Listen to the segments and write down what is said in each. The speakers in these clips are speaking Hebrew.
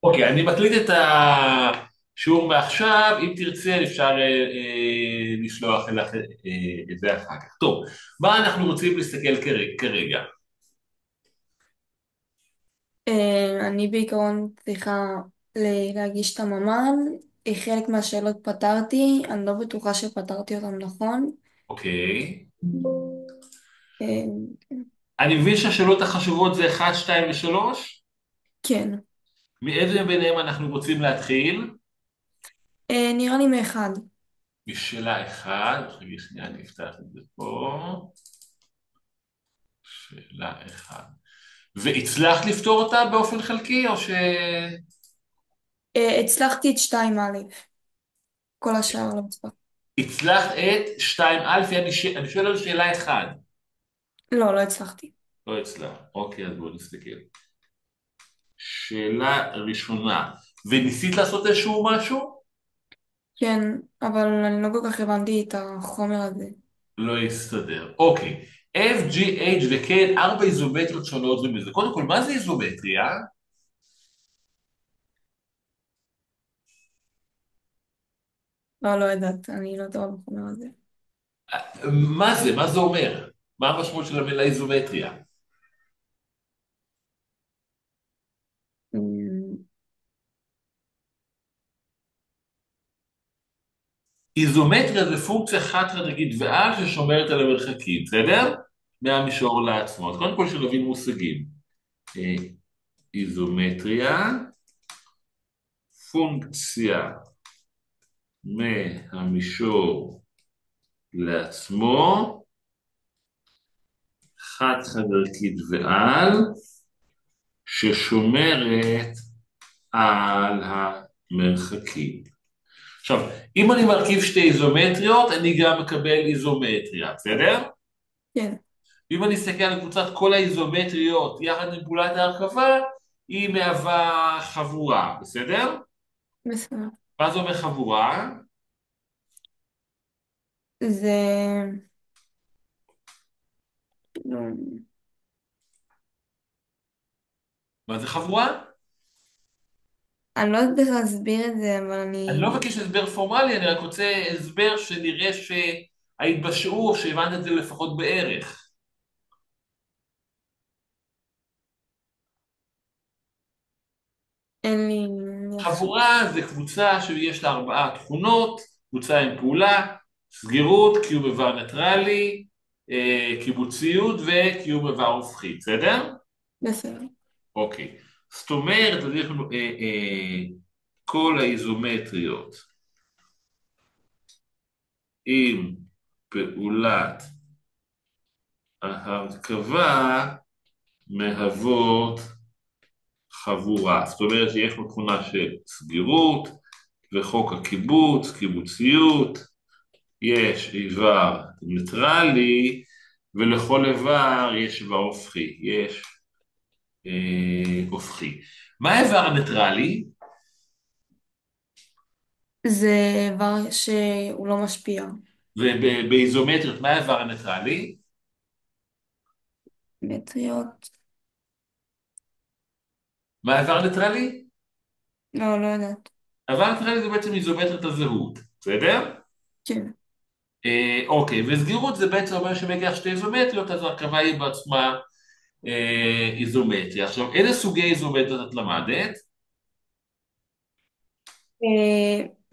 אוקיי, אני מקליט את השיעור מעכשיו, אם תרצה אפשר לשלוח לך את זה אחר כך. טוב, מה אנחנו רוצים להסתכל כרגע? אני בעיקרון צריכה להגיש את הממן. חלק מהשאלות פתרתי, אני לא בטוחה שפתרתי אותן נכון. אוקיי. אה, אני מבין שהשאלות החשובות זה 1, 2 ו-3? כן. מאיזה ביניהם אנחנו רוצים להתחיל? נראה לי מאחד. משאלה 1, רגע שנייה, אני אפתח את זה פה. שאלה 1. והצלחת לפתור אותה באופן חלקי או ש... הצלחתי את 2א, כל השאר לא הצלחתי. הצלחת את 2א, אני שואל על שאלה 1. לא, לא הצלחתי. לא הצלחת. אוקיי, אז בואו נסתכל. שאלה ראשונה, וניסית לעשות איזשהו משהו? כן, אבל אני לא כל כך הבנתי את החומר הזה. לא יסתדר. אוקיי. F, G, H ו-K, 4 איזומטריות שונות זו מזה. קודם כל, מה זה איזומטריה? לא, לא יודעת, אני לא טובה בחומר הזה. מה זה? מה זה אומר? מה המשמעות של המילה איזומטריה? אמ, איזומטריה זה פונקציה חד-חד ערכית ועל ששומרת על המרחקים, בסדר? מהמישור לעצמו. אז קודם כל שנבין מושגים. אה, איזומטריה, פונקציה מהמישור לעצמו, חד-חד ערכית ועל, ששומרת על המרחקים. עכשיו, אם אני מרכיב שתי איזומטריות, אני גם מקבל איזומטריה, בסדר? כן, אם אני אסתכל על קבוצת כל האיזומטריות יחד עם פעולת ההרכבה, היא מהווה חבורה, בסדר? בסדר. מה זה אומר חבורה? זה... לא, מה זה חבורה? אני לא יודעת איך להסביר את זה, אבל אני אני... לא מבקש הסבר פורמלי, אני רק רוצה הסבר שנראה שהיית בשיעור, שהבנת את זה לפחות בערך. אין לי... עכשיו. חבורה זה קבוצה שיש לה 4 תכונות, קבוצה עם פעולה, סגירות, קיום איבר ניטרלי, קיבוציות וקיום איבר הופכי, בסדר? בסדר. אוקיי. זאת אומרת, אז יש לנו כל האיזומטריות עם פעולת ההרכבה מהוות חבורה. זאת אומרת שיש פה תכונה של סגירות וחוק הקיבוץ, קיבוציות, יש איבר ניטרלי, ולכל איבר יש איבר הופכי, יש הופכי. מה האיבר הניטרלי? זה איבר שהוא לא משפיע. ובאיזומטריות, מה האיבר הניטרלי? מטריות? מה האיבר הניטרלי? לא, לא יודעת. האיבר הניטרלי זה בעצם איזומטרית הזהות, בסדר? כן. אוקיי, וסגירות זה בעצם אומר שמגיע שתי איזומטריות, אז ההרכבה היא בעצמה איזומטריה. עכשיו, איזה סוגי איזומטריות את למדת?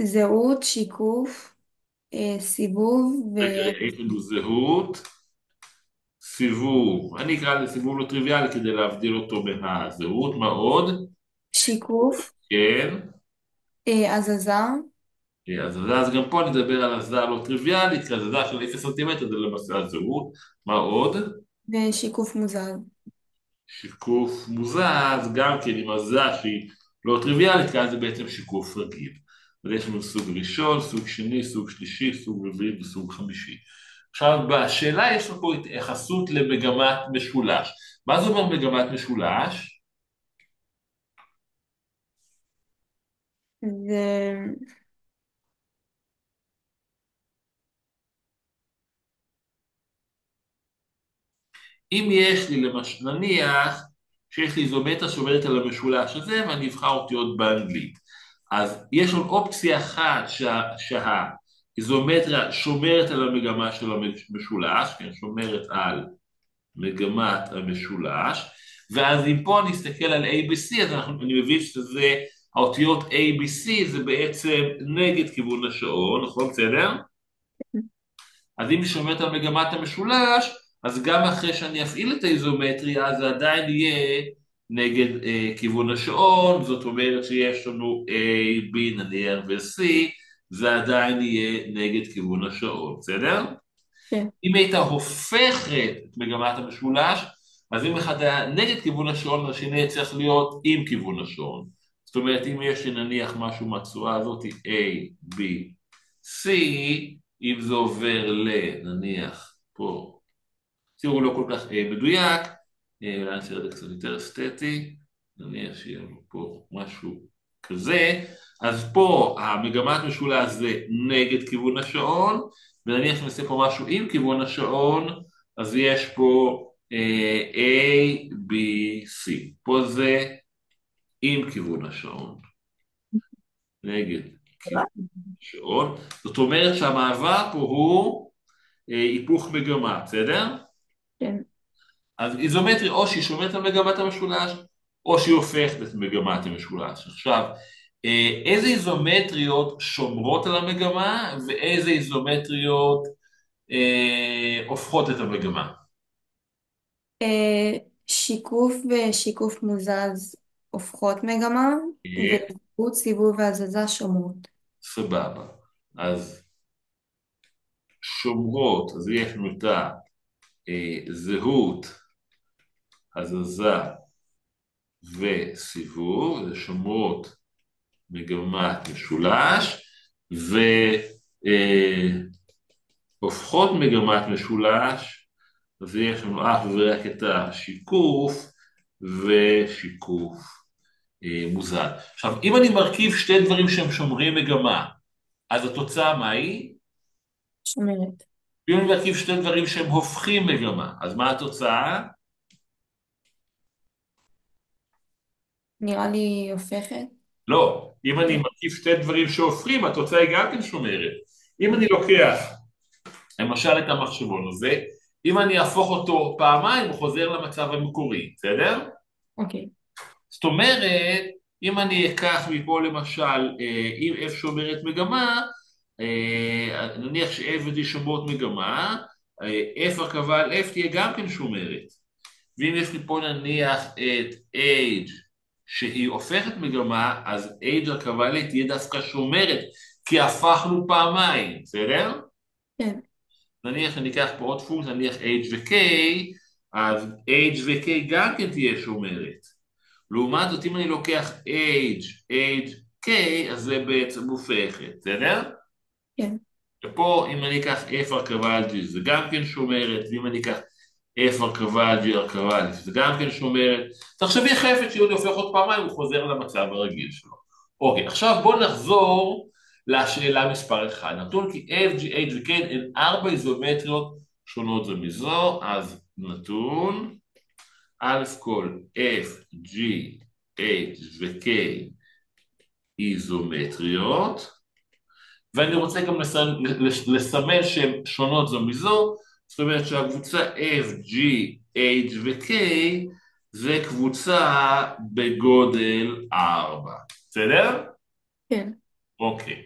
זהות, שיקוף, סיבוב יש לנו זהות, סיבוב, אני אקרא לזה סיבוב לא טריוויאלי כדי להבדיל אותו מהזהות, מה עוד? ושיקוף, כן, הזזה אז גם פה נדבר על הזזה לא טריוויאלית, כי הזזה של 0 סנטימטר זה למעשה הזהות, מה עוד? ושיקוף מוזל. שיקוף מוזז, גם כן עם הזזה שהיא לא טריוויאלית, כי אז זה בעצם שיקוף רגיל. אז יש לנו סוג ראשון, סוג שני, סוג שלישי, סוג רביעי וסוג חמישי. עכשיו בשאלה יש לנו פה התייחסות למגמת משולש. מה זה אומר מגמת משולש? זה... אם יש לי נניח שיש לי איזומטריה שעובדת על המשולש הזה, ואני אבחר אותיות באנגלית. אז יש עוד אופציה אחת שהאיזומטריה שומרת על המגמה של המשולש, כן, שומרת על מגמת המשולש, ואז אם פה אני אסתכל על ABC, אז אני מבין שזה, האותיות ABC זה בעצם נגד כיוון השעון, נכון, בסדר? אז אם היא שומרת על מגמת המשולש, אז גם אחרי שאני אפעיל את האיזומטריה, זה עדיין יהיה נגד כיוון השעון, זאת אומרת שיש לנו A, B נניח ו-C, זה עדיין יהיה נגד כיוון השעון, בסדר? כן. אם הייתה הופכת את מגמת המשולש, אז אם אחד היה נגד כיוון השעון, השני צריך להיות עם כיוון השעון. זאת אומרת, אם יש לי נניח משהו מהצורה הזאת, A, B, C, אם זה עובר לנניח פה, תראו לא כל כך מדויק, אולי נעשה את זה קצת יותר אסתטי, נניח שיהיה לנו פה משהו כזה, אז פה המגמת משולש זה נגד כיוון השעון, ונניח שנעשה פה משהו עם כיוון השעון, אז יש פה A, B, C, פה זה עם כיוון השעון, נגד כיוון השעון, זאת אומרת שהמעבר פה הוא היפוך מגמה, בסדר? כן. אז איזומטרי או שהיא שומרת על מגמת המשולש, או שהיא הופכת את מגמת המשולש. עכשיו, איזה איזומטריות שומרות על המגמה, ואיזה איזומטריות הופכות את המגמה? שיקוף ושיקוף מוזז הופכות מגמה, וזהות, סיבוב והזזה שומרות. סבבה. אז שומרות, אז יש לנו את הזהות, הזזה וסיבוב, זה שומרות מגמת משולש, והופכות מגמת משולש, אז יש לנו אך ורק את השיקוף ושיקוף מוזל. עכשיו, אם אני מרכיב שתי דברים שהם שומרים מגמה, אז התוצאה מה היא? שומרת. אם אני מרכיב שתי דברים שהם הופכים מגמה, אז מה התוצאה? נראה לי הופכת. לא, אם אני מרכיב שתי דברים שהופכים, התוצאה היא גם כן שומרת. אם אני לוקח למשל את המחשבון הזה, אם אני אהפוך אותו פעמיים, הוא חוזר למצב המקורי, בסדר? אוקיי. זאת אומרת, אם אני אקח מפה למשל, אם F שומרת מגמה, נניח ש-F ו-D שומרות מגמה, F הרכבה על F תהיה גם כן שומרת. ואם יש לי פה נניח את H שהיא הופכת מגמה, אז H הרכבה על A תהיה דווקא שומרת, כי הפכנו פעמיים, בסדר? כן. נניח אני אקח פה עוד פונקציה, נניח H ו-K, אז H ו-K גם כן תהיה שומרת. לעומת זאת, אם אני לוקח H, H, K, אז זה בעצם הופכת, בסדר? כן. ופה אם אני אקח F הרכבה על G, זה גם כן שומרת, ואם אני אקח F הרכבה על G הרכבה על F, זה גם כן שומרת. תחשבי חפץ שיוני הופך עוד פעמיים, הוא חוזר למצב הרגיל שלו. אוקיי, עכשיו בואו נחזור לשאלה מספר 1. נתון כי F, G, H ו-K הן 4 איזומטריות שונות זו מזו, אז נתון, א' כל F, G, H ו-K איזומטריות, ואני רוצה גם לסמן שהן שונות זו מזו, זאת אומרת שהקבוצה F, G, H ו-K זה קבוצה בגודל 4, בסדר? כן. אוקיי.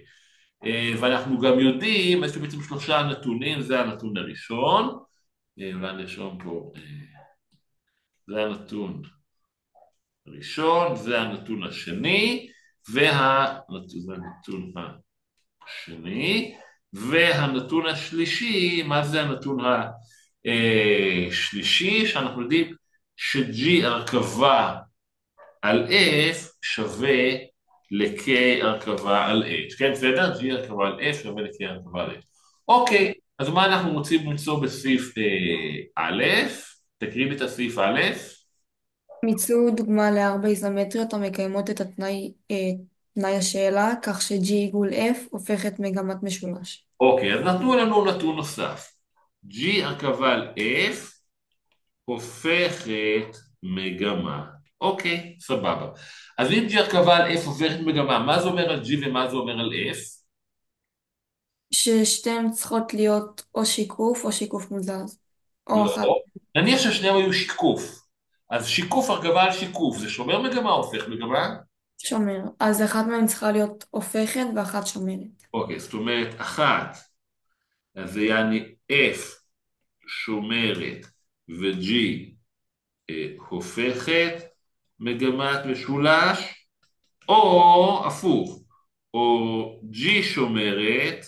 ואנחנו גם יודעים, יש לי בעצם 3 נתונים, זה הנתון הראשון, ואני ארשום פה, זה הנתון הראשון, זה הנתון השני, זה הנתון השני, והנתון השלישי, מה זה הנתון השלישי? שאנחנו יודעים ש-G הרכבה על F שווה ל-K הרכבה על H, כן, בסדר? G הרכבה על F שווה ל-K הרכבה על H. אוקיי, אז מה אנחנו רוצים למצוא בסעיף א'? תקריב את הסעיף א'. מצאו דוגמה לארבע איזומטריות המקיימות את תנאי השאלה, כך ש-G עיגול F הופך את מגמת משולש. אוקיי, אז נתנו לנו נתון נוסף. G הרכבה על F הופכת מגמה. אוקיי, סבבה. אז אם G הרכבה על F הופכת מגמה, מה זה אומר על G ומה זה אומר על F? ששתיהן צריכות להיות או שיקוף או שיקוף מוזז. או לא. אחת נניח ששניהם היו שיקוף. אז שיקוף הרכבה על שיקוף, זה שומר מגמה או הופך מגמה? שומר. אז אחת מהן צריכה להיות הופכת ואחת שומרת. אוקיי, זאת אומרת, אחת, אז זה יעני F שומרת ו-G הופכת מגמת משולש, או הפוך, או G שומרת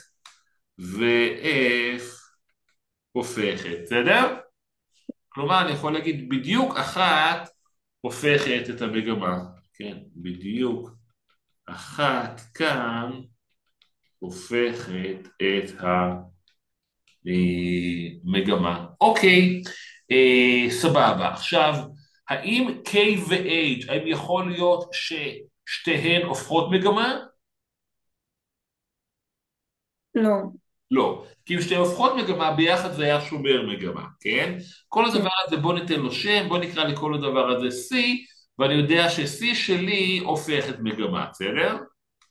ו-F הופכת, בסדר? כלומר, אני יכול להגיד בדיוק אחת הופכת את המגמה, כן, בדיוק אחת כאן הופכת את המגמה. אוקיי, סבבה. עכשיו, האם K ו-H, האם יכול להיות ששתיהן הופכות מגמה? לא. לא, כי אם שתיהן הופכות מגמה, ביחד זה היה שומר מגמה, כן? כל כן. הדבר הזה, בוא ניתן לו שם, בוא נקרא לכל הדבר הזה C, ואני יודע ש-C שלי הופכת מגמה, בסדר?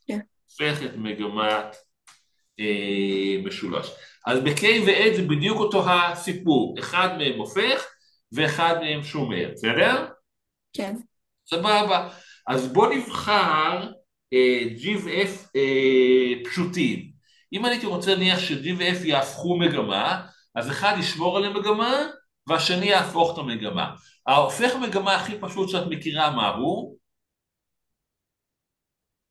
כן. הופכת מגמת משולש. אז ב-K ו-H זה בדיוק אותו הסיפור, אחד מהם הופך ואחד מהם שומר, בסדר? כן. סבבה. אז בוא נבחר G ו-F פשוטים. אם אני הייתי רוצה להניח ש-G ו-F יהפכו מגמה, אז אחד ישמור על המגמה והשני יהפוך את המגמה. ההופך מגמה הכי פשוט שאת מכירה מה הוא?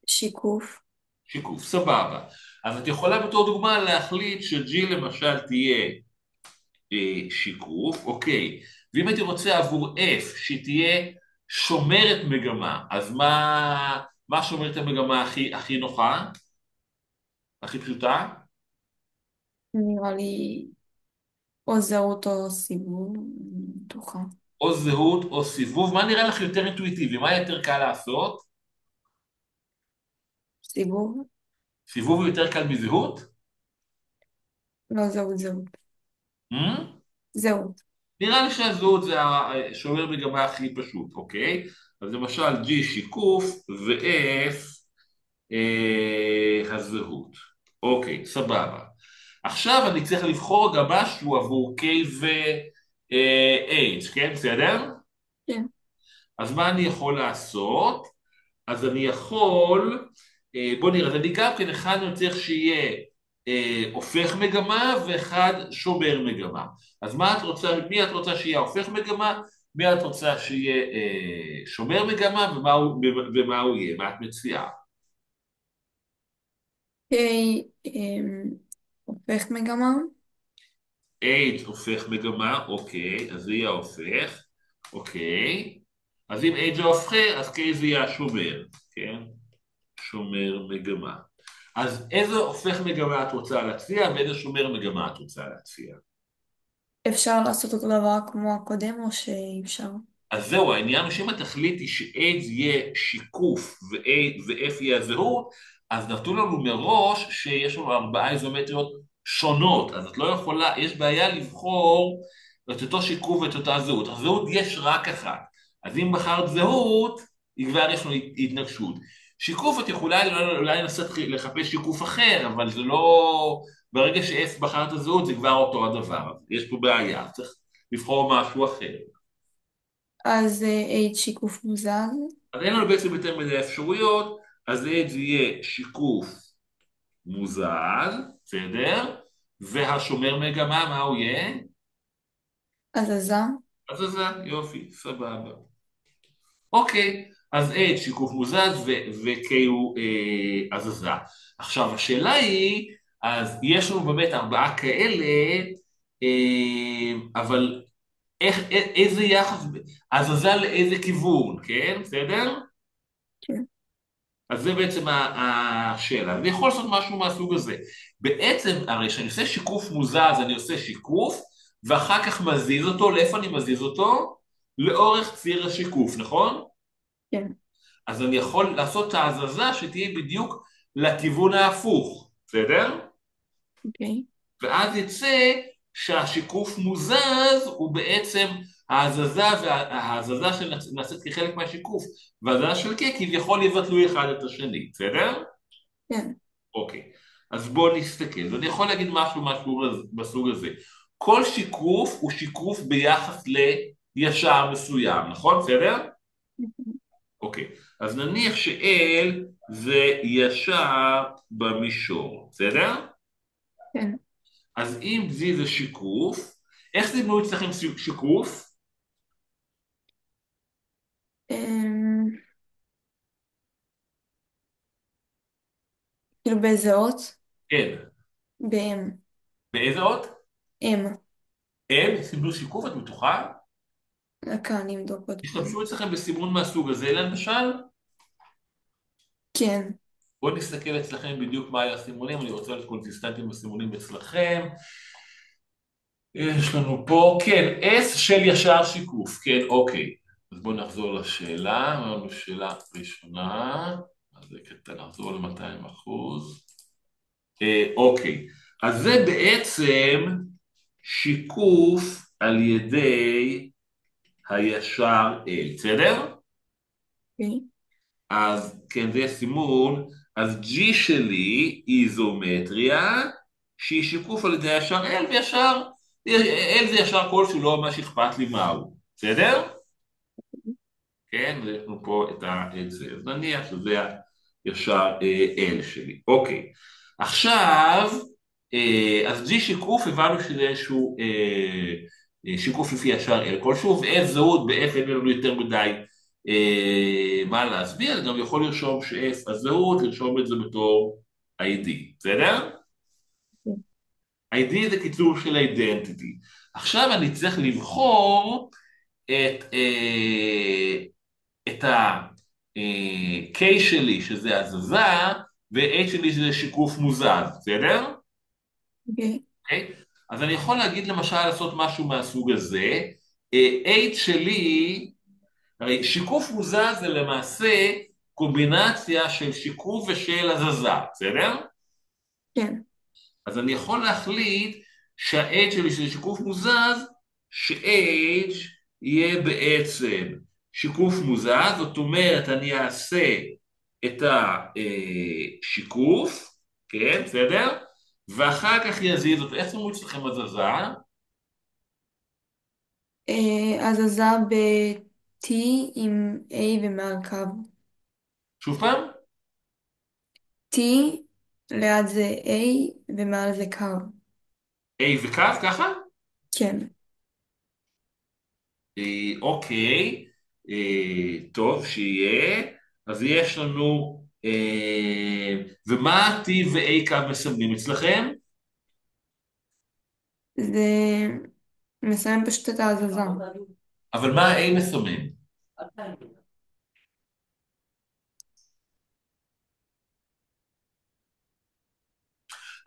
שיקוף. שיקוף, סבבה. אז את יכולה בתור דוגמה להחליט ש-G למשל תהיה שיקוף, אוקיי. ואם הייתי רוצה עבור F שהיא תהיה שומרת מגמה, אז מה שומרת המגמה הכי נוחה? הכי פשוטה? נראה לי או זהות או סיבוב. אני בטוחה. או זהות או סיבוב, מה נראה לך יותר אינטואיטיבי? מה יותר קל לעשות? סיבוב? סיבוב הוא יותר קל מזהות? לא, זהות. Hmm? זהות. נראה לי שהזהות זה השומר מגמה הכי פשוט, אוקיי? אז למשל G שיקוף ו-F הזהות. אוקיי, סבבה. עכשיו אני צריך לבחור גם משהו עבור K ו-H, כן? בסדר? כן. אז מה אני יכול לעשות? אז אני יכול, בוא נראה, אז אני גם כן, אחד אני צריך שיהיה הופך מגמה ואחד שומר מגמה. אז מה את רוצה, מי את רוצה שיהיה הופך מגמה, מי את רוצה שיהיה שומר מגמה ומה הוא יהיה, מה את מציעה? היי, הופך מגמה. H הופך מגמה, אוקיי, אז זה יהיה ההופך, אוקיי. אז אם H זה ההופך, אז K זה יהיה השומר, כן? שומר מגמה. אז איזה הופך מגמה את רוצה להציע ואיזה שומר מגמה את רוצה להציע? אפשר לעשות אותו דבר כמו הקודם או שאי אפשר? אז זהו, העניין הוא שאם התכלית היא ש-A יהיה שיקוף ו-F יהיה הזהות, אז נתנו לנו מראש שיש לנו ארבעה איזומטריות שונות, אז את לא יכולה, יש בעיה לבחור את אותו שיקוף ואת אותה זהות. הזהות יש רק אחת, אז אם בחרת זהות, כבר יש לנו התנגשות. שיקוף את יכולה אולי לנסות לחפש שיקוף אחר, אבל זה לא, ברגע ש-F בחרת הזהות זה כבר אותו הדבר, יש פה בעיה, צריך לבחור משהו אחר. אז H שיקוף מוזז. אז אין לנו בעצם יותר מדי אפשרויות, אז זה יהיה שיקוף מוזל, בסדר? והשומר מגמה, מה הוא יהיה? הזזה. הזזה, יופי, סבבה. אוקיי, אז H שיקוף מוזז ו-K הוא הזזה. עכשיו השאלה היא, אז יש לנו באמת ארבעה כאלה, אבל איזה יחס, הזזה לאיזה כיוון, כן? בסדר? כן. אז זה בעצם השאלה. אני יכול לעשות משהו מהסוג הזה. בעצם, הרי כשאני עושה שיקוף מוזז, אני עושה שיקוף, ואחר כך מזיז אותו, לאיפה אני מזיז אותו? לאורך ציר השיקוף, נכון? כן. אז אני יכול לעשות את ההזזה שתהיה בדיוק לכיוון ההפוך, בסדר? אוקיי. ואז יצא שהשיקוף מוזז הוא בעצם ההזזה שנעשית כחלק מהשיקוף, וההזזה של K כביכול יבטלו אחד את השני, בסדר? כן, אוקיי, אז בואו נסתכל, ואני יכול להגיד משהו בסוג הזה. כל שיקוף הוא שיקוף ביחס לישר מסוים, נכון? בסדר? אוקיי, אז נניח ש-L זה ישר במישור, בסדר? כן. אז אם Z זה שיקוף, איך תבנו אצלכם שיקוף? אמ, כאילו באיזה אות? L. ב-M. באיזה אות? M. L, סימנו שיקוף, את בטוחה? דקה, אני אבדוק עוד פעם. תשתמשו אצלכם בסימון מהסוג הזה למשל? כן. בואו נסתכל אצלכם בדיוק מה היה הסימונים, אני רוצה להיות קונסיסטנטים בסימונים אצלכם. יש לנו פה, כן, S של ישר שיקוף, כן, אוקיי. אז בואו נחזור לשאלה, אמרנו שאלה ראשונה, אז זה קטע נחזור ל-200%. אוקיי, אז זה בעצם שיקוף על ידי הישר L, בסדר? אוקיי. אז כן, זה סימון, אז G שלי היא איזומטריה, שהיא שיקוף על ידי ישר L, וישר, L זה ישר כלשהו, לא ממש אכפת לי מהו, בסדר? כן, ויש לנו פה את זה, אז נניח שזה הישר L שלי, אוקיי. עכשיו, אז G שיקוף, הבנו שזה איזשהו שיקוף לפי ישר L כלשהו, ו-F זהות, ב-F אין לנו יותר מדי מה להסביר, גם יכול לרשום ש-F הזהות, לרשום את זה בתור ID, בסדר? ID זה קיצור של identity. עכשיו אני צריך לבחור את ה-K שלי, שזה הזזה, ו-H שלי שזה שיקוף מוזז, בסדר? אוקיי. אוקיי? אז אני יכול להגיד למשל לעשות משהו מהסוג הזה, H שלי, הרי שיקוף מוזז זה למעשה קומבינציה של שיקוף ושל הזזה, בסדר? כן. אז אני יכול להחליט שה-H שלי שזה שיקוף מוזז, ש-H יהיה בעצם שיקוף מוזז, זאת אומרת אני אעשה את השיקוף, כן, בסדר? ואחר כך יזיז אותו, איך תראו אצלכם הזזה? הזזה ב-T עם A ומעל קו. שוב פעם? T ליד זה A ומעל זה קו. A וקו ככה? כן. אוקיי, טוב שיהיה, אז יש לנו, ומה T ו-A קו מסמנים אצלכם? זה מסיים פשוט את ההזזה. אבל מה ה-A מסמן?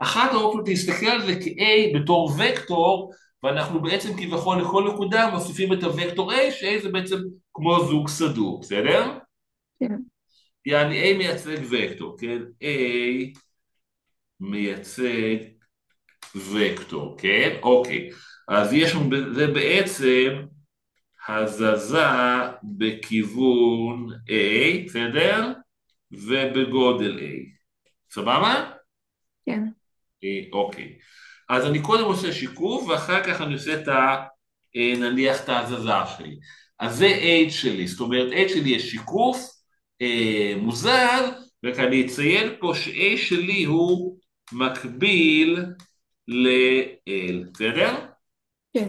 אחת האופציות להסתכל על זה כ-A בתור וקטור, ואנחנו בעצם כביכול לכל נקודה מוסיפים את הוקטור A, ש-A זה בעצם כמו זוג סדור, בסדר? כן. יעני A מייצג וקטור, כן? A מייצג וקטור, כן? אוקיי. אז יש לנו, זה בעצם הזזה בכיוון A, בסדר? ובגודל A. סבבה? כן. אוקיי. אז אני קודם עושה שיקוף, ואחר כך אני עושה נניח את ההזזה שלי. אז זה H שלי, זאת אומרת H שלי יש שיקוף מוזר, ואני אציין פה ש-A שלי הוא מקביל ל-L, בסדר? כן.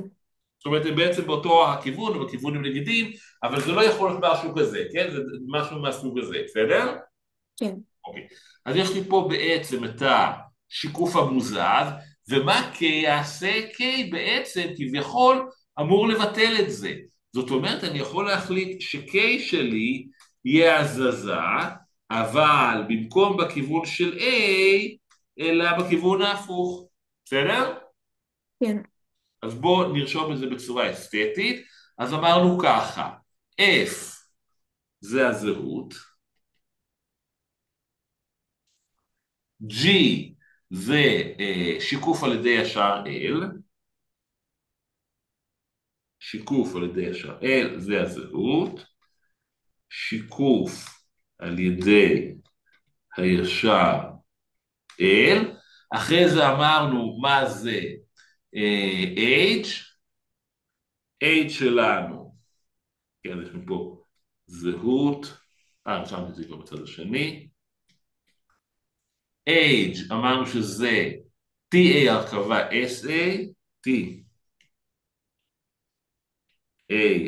זאת אומרת, הם בעצם באותו הכיוון, או בכיוונים נגידים, אבל זה לא יכול להיות משהו כזה, כן? זה משהו מהסוג הזה, בסדר? כן. אוקיי. אז יש לי פה בעצם את השיקוף המוזז, ומה K יעשה? K בעצם כביכול אמור לבטל את זה. זאת אומרת, אני יכול להחליט ש-K שלי יהיה הזזה, אבל במקום בכיוון של A, אלא בכיוון ההפוך. בסדר? כן. אז בואו נרשום את זה בצורה אסתטית. אז אמרנו ככה, F זה הזהות, G זה שיקוף על ידי ישר L, שיקוף על ידי ישר L זה הזהות, שיקוף על ידי הישר L, אחרי זה אמרנו מה זה H, H שלנו, כן, יש לנו פה זהות, רשמתי את זה כבר בצד השני, H אמרנו שזה TA הרכבה SA, TA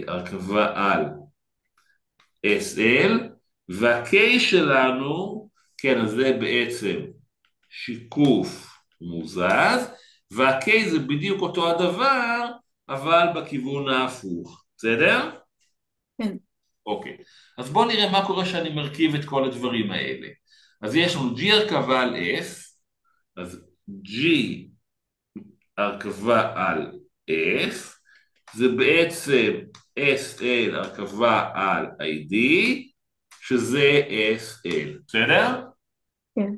הרכבה על SL, וה-K שלנו, כן, אז זה בעצם שיקוף מוזז, וה-K זה בדיוק אותו הדבר, אבל בכיוון ההפוך, בסדר? כן. אוקיי, אז בואו נראה מה קורה שאני מרכיב את כל הדברים האלה. אז יש לנו G הרכבה על F, אז G הרכבה על F, זה בעצם SL הרכבה על ID, שזה SL, בסדר? כן.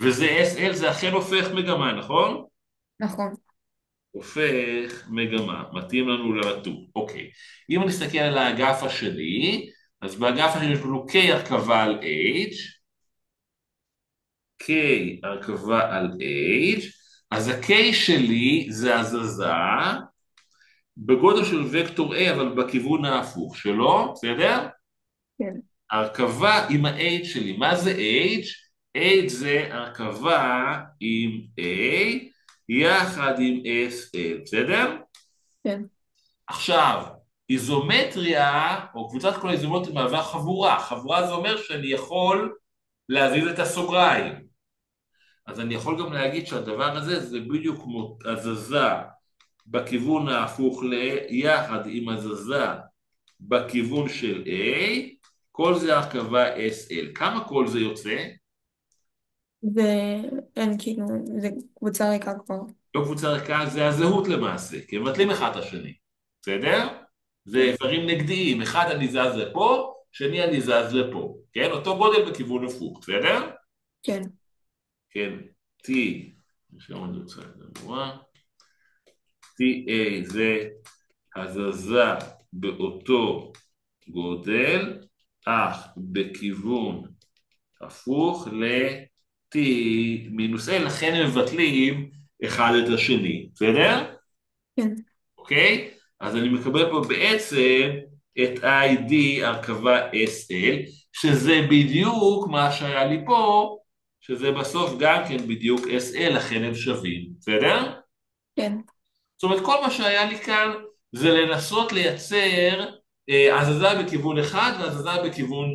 וזה SL, זה אכן הופך מגמה, נכון? נכון. הופך מגמה, מתאים לנו לרטוב. אוקיי, אם אני אסתכל על האגף השני, אז באגף השני יש לנו K הרכבה על H, K הרכבה על H, אז ה-K שלי זה הזזה, בגודל של וקטור A, אבל בכיוון ההפוך שלו, בסדר? כן. הרכבה עם ה-H שלי, מה זה H? H זה הרכבה עם A, יחד עם SL, בסדר? כן. עכשיו, איזומטריה, או קבוצת כל האיזומטריה מהווה חבורה. חבורה זה אומר שאני יכול להזיז את הסוגריים. אז אני יכול גם להגיד שהדבר הזה זה בדיוק כמו הזזה בכיוון ההפוך יחד עם הזזה בכיוון של A, כל זה הרכבה SL. כמה כל זה יוצא? זה אין כאילו, זה קבוצה ריקה כבר. לא קבוצה ריקה, זה הזהות למעשה, כי הם מבטלים אחד את השני, בסדר? זה כן. איברים נגדיים, אחד אני זז לפה, שני אני זז לפה, כן? אותו גודל בכיוון הפוך, בסדר? כן. כן, T, שם אני רוצה לדבר, TA זה הזזה באותו גודל, אך בכיוון הפוך ל-T מינוס L, לכן הם מבטלים אחד את השני, בסדר? כן. אוקיי? אז אני מקבל פה בעצם את ID הרכבה SL, שזה בדיוק מה שהיה לי פה, שזה בסוף גם כן בדיוק SL, לכן הם שווים, בסדר? כן. זאת אומרת, כל מה שהיה לי כאן זה לנסות לייצר הזזה בכיוון אחד והזזה בכיוון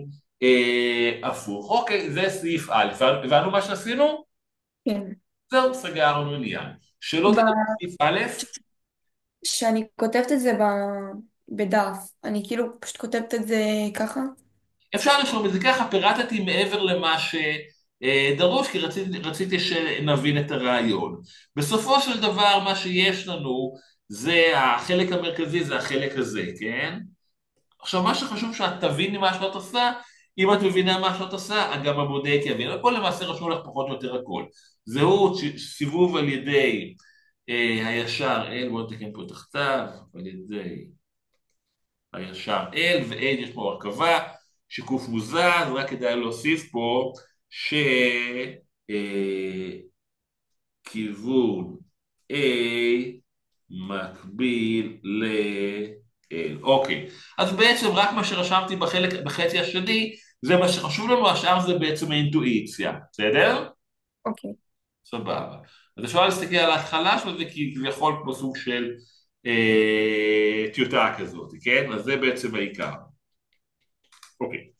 הפוך. אוקיי, זה סעיף א', הבנו מה שעשינו? כן. זהו, סגרנו עניין. שאלות לגבי סעיף א'? כשאני כותבת את זה בדף, אני כאילו פשוט כותבת את זה ככה? אפשר לרשום את זה ככה, פירטתי מעבר למה שדרוש, כי רציתי שנבין את הרעיון. בסופו של דבר, מה שיש לנו, זה החלק המרכזי, זה החלק הזה, כן? עכשיו, מה שחשוב שאת תביני מה שאת עושה, אם את מבינה מה שאת עושה, גם הבודק יבין. פה למעשה רשום לך פחות או יותר הכל. זהות, סיבוב על ידי הישר L, בואו נתקן פה תחתיו, על ידי הישר L, ו-A יש פה הרכבה, שיקוף מוזז, רק כדאי להוסיף פה שכיוון A מקביל ל-L. אוקיי, אז בעצם רק מה שרשמתי בחצי השני, זה מה שחשוב לנו, השאר זה בעצם האינטואיציה, בסדר? אוקיי. סבבה. אז אפשר להסתכל על ההתחלה של זה כביכול כמו סוג של טיוטה כזאת, כן? אז זה בעצם העיקר. אוקיי.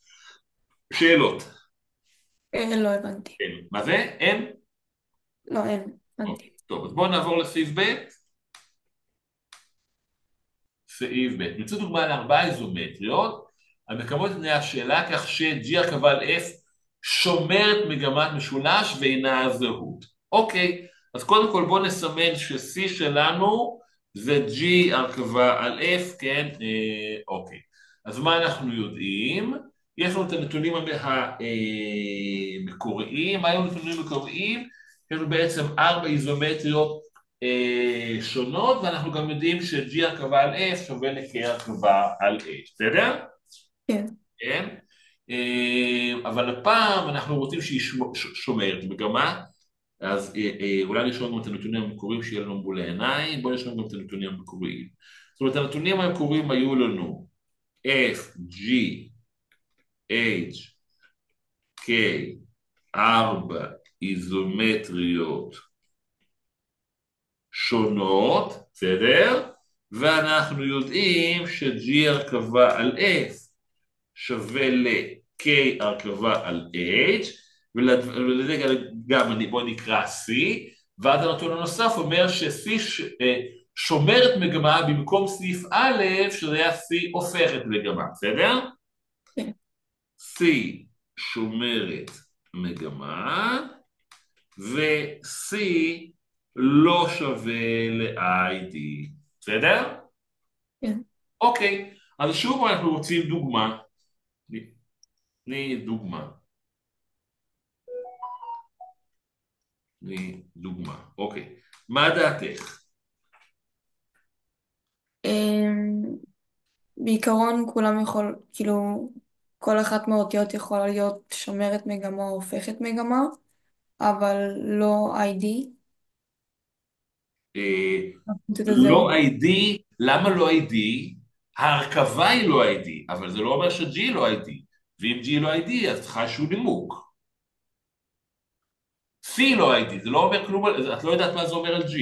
שאלות. לא הבנתי. כן. מה זה? אין? לא, אין. אוקיי. הבנתי. טוב, אז בואו נעבור לסעיף ב'. סעיף ב'. נמצא דוגמה לארבעה איזומטריות, המקיימות את תנאי השאלה כך ש-G הרכבה על F שומרת מגמת משולש ואינה הזהות. אוקיי, אז קודם כל בואו נסמן ש-C שלנו זה G הרכבה על F, כן? אוקיי. אז מה אנחנו יודעים? יש לנו את הנתונים המקוריים. מה היו הנתונים המקוריים? יש לנו בעצם 4 איזומטריות שונות, ואנחנו גם יודעים ש-G הרכבה על F שווה ל-K הרכבה על H, בסדר? כן. כן? אבל הפעם אנחנו רוצים שהיא שומרת מגמה, אז אולי נשאול גם את הנתונים המקוריים שיהיה לנו מול העיניים, בואו נשאול גם את הנתונים המקוריים. זאת אומרת, הנתונים המקוריים היו לנו F, G, H, K, 4 איזומטריות שונות, בסדר? ואנחנו יודעים ש-G הרכבה על F שווה ל-K הרכבה על H, ולזה גם בוא נקרא C, ואז הנתון הנוסף אומר ש-C שומרת מגמה במקום סעיף א', שזה היה C הופכת מגמה, בסדר? כן. C שומרת מגמה, ו-C לא שווה ל-ID, בסדר? כן. אוקיי, אז שוב אנחנו רוצים דוגמה. תני דוגמה. תני דוגמה. אוקיי. מה דעתך? אמ, בעיקרון כולם יכול, כאילו, כל אחת מהאותיות יכולה להיות שומרת מגמה או הופכת מגמה, אבל לא ID, אה, את לא הזהות. ID, למה לא ID? ההרכבה היא לא ID, אבל זה לא אומר ש-G לא ID. ואם G לא ID, אז צריכה איזשהו נימוק. C לא ID, זה לא אומר כלום, את לא יודעת מה זה אומר על G.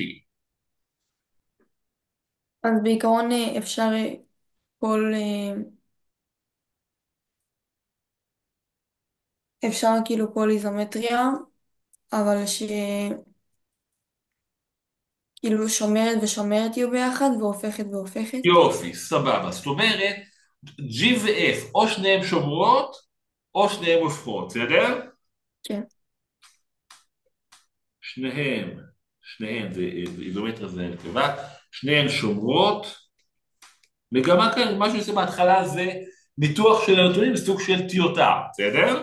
אז בעיקרון אפשר כל, אפשר כאילו כל איזומטריה, אבל שכאילו שומרת ושומרת יהיו ביחד והופכת והופכת. יופי, סבבה. זאת אומרת, G ו-F, או שניהם שומרות, או שניהם הופכות, בסדר? כן. שניהם, זה איזומטריה זה הרכבה, שניהם שומרות. מגמה כאן, מה שאני עושה בהתחלה זה ניתוח של הנתונים בסוג של טיוטה, בסדר?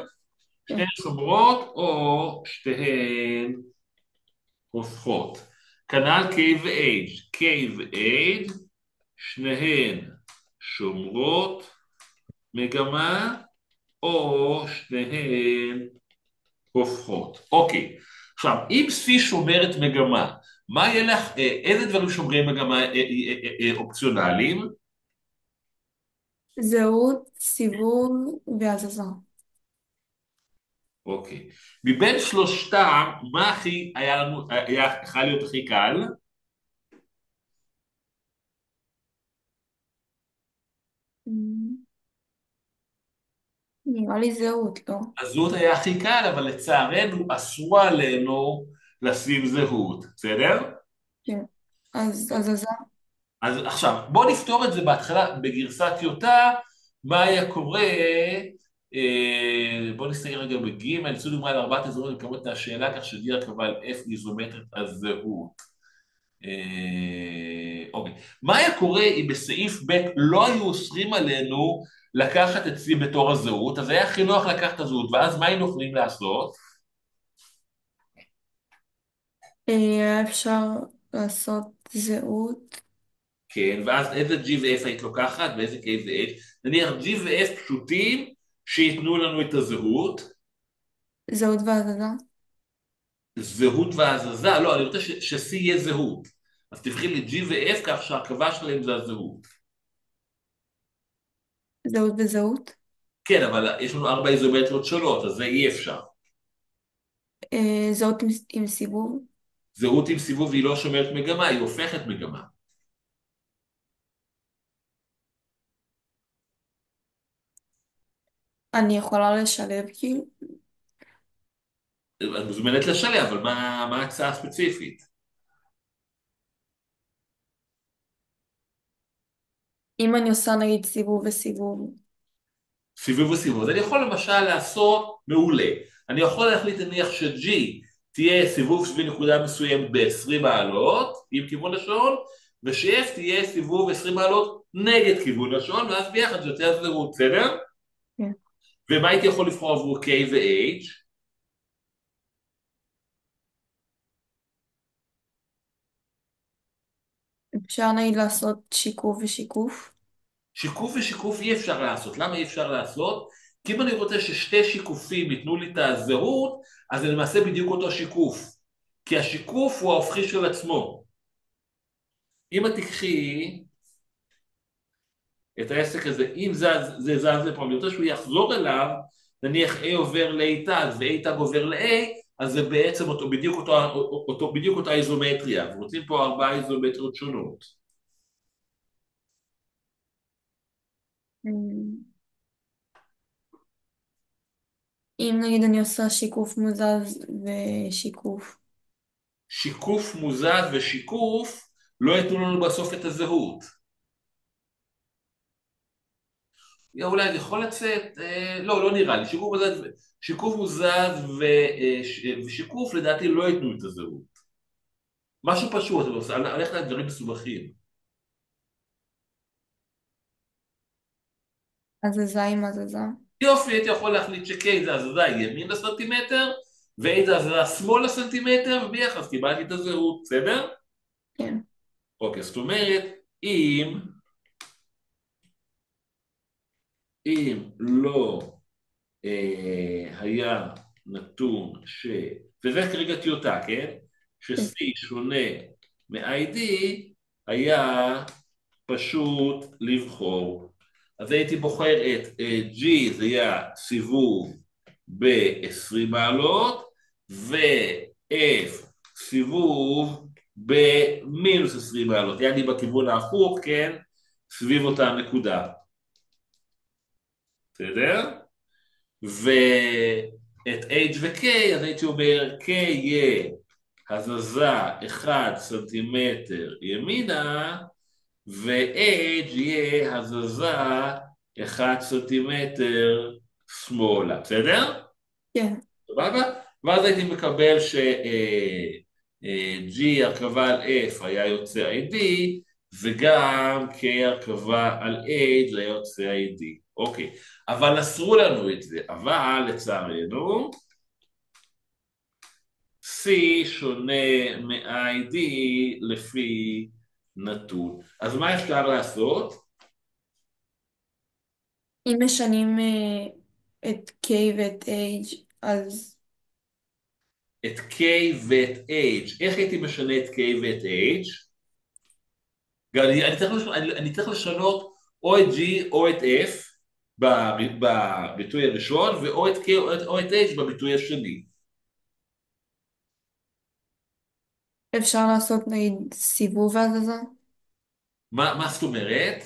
כן. שתיהן שומרות או שתיהן הופכות. כנ"ל K ו-H, K ו-H, שניהן שומרות מגמה או שניהן הופכות. אוקיי, עכשיו אם C שומרת מגמה, מה יהיה לך, איזה דברים שומרים מגמה אופציונליים? זהות, סיבוב והזזה. אוקיי. מבין שלושתם, מה הכי היה לנו, יכול להיות הכי קל? Mm, נראה לי זהות, לא? הזהות היה הכי קל, אבל לצערנו אסרו עלינו לשים זהות, בסדר? כן. אז הזזה. אז עכשיו, בוא נפתור את זה בהתחלה, בגרסת טיוטה, מה היה קורה, בוא נסתכל רגע בג' ניסו דוגמה על ארבעת אזורים לקבל את השאלה כך שדי הרכבה על F איזומטרית הזהות. אוקיי. מה היה קורה אם בסעיף ב' לא היו אוסרים עלינו לקחת את C בתור הזהות, אז היה הכי נוח לקחת את הזהות, ואז מה היינו יכולים לעשות? אפשר לעשות זהות, כן, ואז איזה G ו-F היית לוקחת ואיזה K ו-H? נניח G ו-F פשוטים שייתנו לנו את הזהות, זהות והזזה. זהות והזזה, לא, אני רוצה ש-C יהיה זהות. אז תבחרי לי G ו-F כך שההרכבה שלהם זה הזהות. זהות וזהות. כן, אבל יש לנו 4 איזומטריות שונות, אז זה אי אפשר. זהות עם סיבוב. זהות עם סיבוב היא לא שומרת מגמה, היא הופכת מגמה. אני יכולה לשלב כאילו. את מוזמנת לשלב, אבל מה ההצעה הספציפית? אם אני עושה נגיד סיבוב וסיבוב. סיבוב וסיבוב. אז אני יכול למשל לעשות מעולה. אני יכול להחליט נניח ש-G תהיה סיבוב סביב נקודה מסוים ב-20 מעלות עם כיוון השעון, וש-F תהיה סיבוב 20 מעלות נגד כיוון השעון, ואז ביחד זה יוצא זהות, בסדר? כן. ומה הייתי יכול לבחור עבור K ו-H? אפשר נגיד לעשות שיקוף ושיקוף. שיקוף ושיקוף אי אפשר לעשות. למה אי אפשר לעשות? כי אם אני רוצה ששתי שיקופים ייתנו לי את הזהות, אז זה למעשה בדיוק אותו שיקוף. כי השיקוף הוא ההופכי של עצמו. אם את תקחי את העסק הזה, אם זה זז לפה, אני רוצה שהוא יחזור אליו, נניח A עובר ל-A תג ו-A תג עובר ל-A, אז זה בעצם בדיוק אותה איזומטריה, ורוצים פה 4 איזומטריות שונות. אמ, אם נגיד אני עושה שיקוף מוזז ושיקוף. שיקוף מוזז ושיקוף לא ייתנו לנו בסוף את הזהות. אולי זה יכול לצאת, לא, לא נראה לי, שיקוף מוזז ושיקוף לדעתי לא ייתנו את הזהות. משהו פשוט, אבל הולך לדברים מסובכים. הזזה עם הזזה. יופי, הייתי יכול להחליט ש-K זה הזזה ימין לסנטימטר, ו-A זה הזזה שמאל לסנטימטר, וביחד קיבלתי את הזהות, בסדר? כן. אוקיי, זאת אומרת, אם לא היה נתון וזה כרגע טיוטה, כן? כן. ש-C שונה מ-ID, היה פשוט לבחור. אז הייתי בוחר את G, זה היה סיבוב ב-20 מעלות, ו-F סיבוב במינוס 20 מעלות, יעני בכיוון ההפוך, כן? סביב אותה נקודה. בסדר? ואת H ו-K, אז הייתי אומר, K יהיה הזזה 1 סנטימטר ימינה, ו-H יהיה הזזה 1 סנטימטר שמאלה, בסדר? כן. סבבה? ואז הייתי מקבל ש-G הרכבה על F היה יוצא ID, וגם K הרכבה על H היה יוצא ID. אוקיי, אבל אסרו לנו את זה, אבל לצערנו, C שונה מ-ID לפי נתון. אז מה אפשר לעשות? אם משנים את K ואת H, אז את K ואת H. איך הייתי משנה את K ואת H? אני צריך לשנות או את G או את F בביטוי הראשון, ואו את K או את H בביטוי השני. אפשר לעשות נגיד סיבוב והזזה. מה זאת אומרת?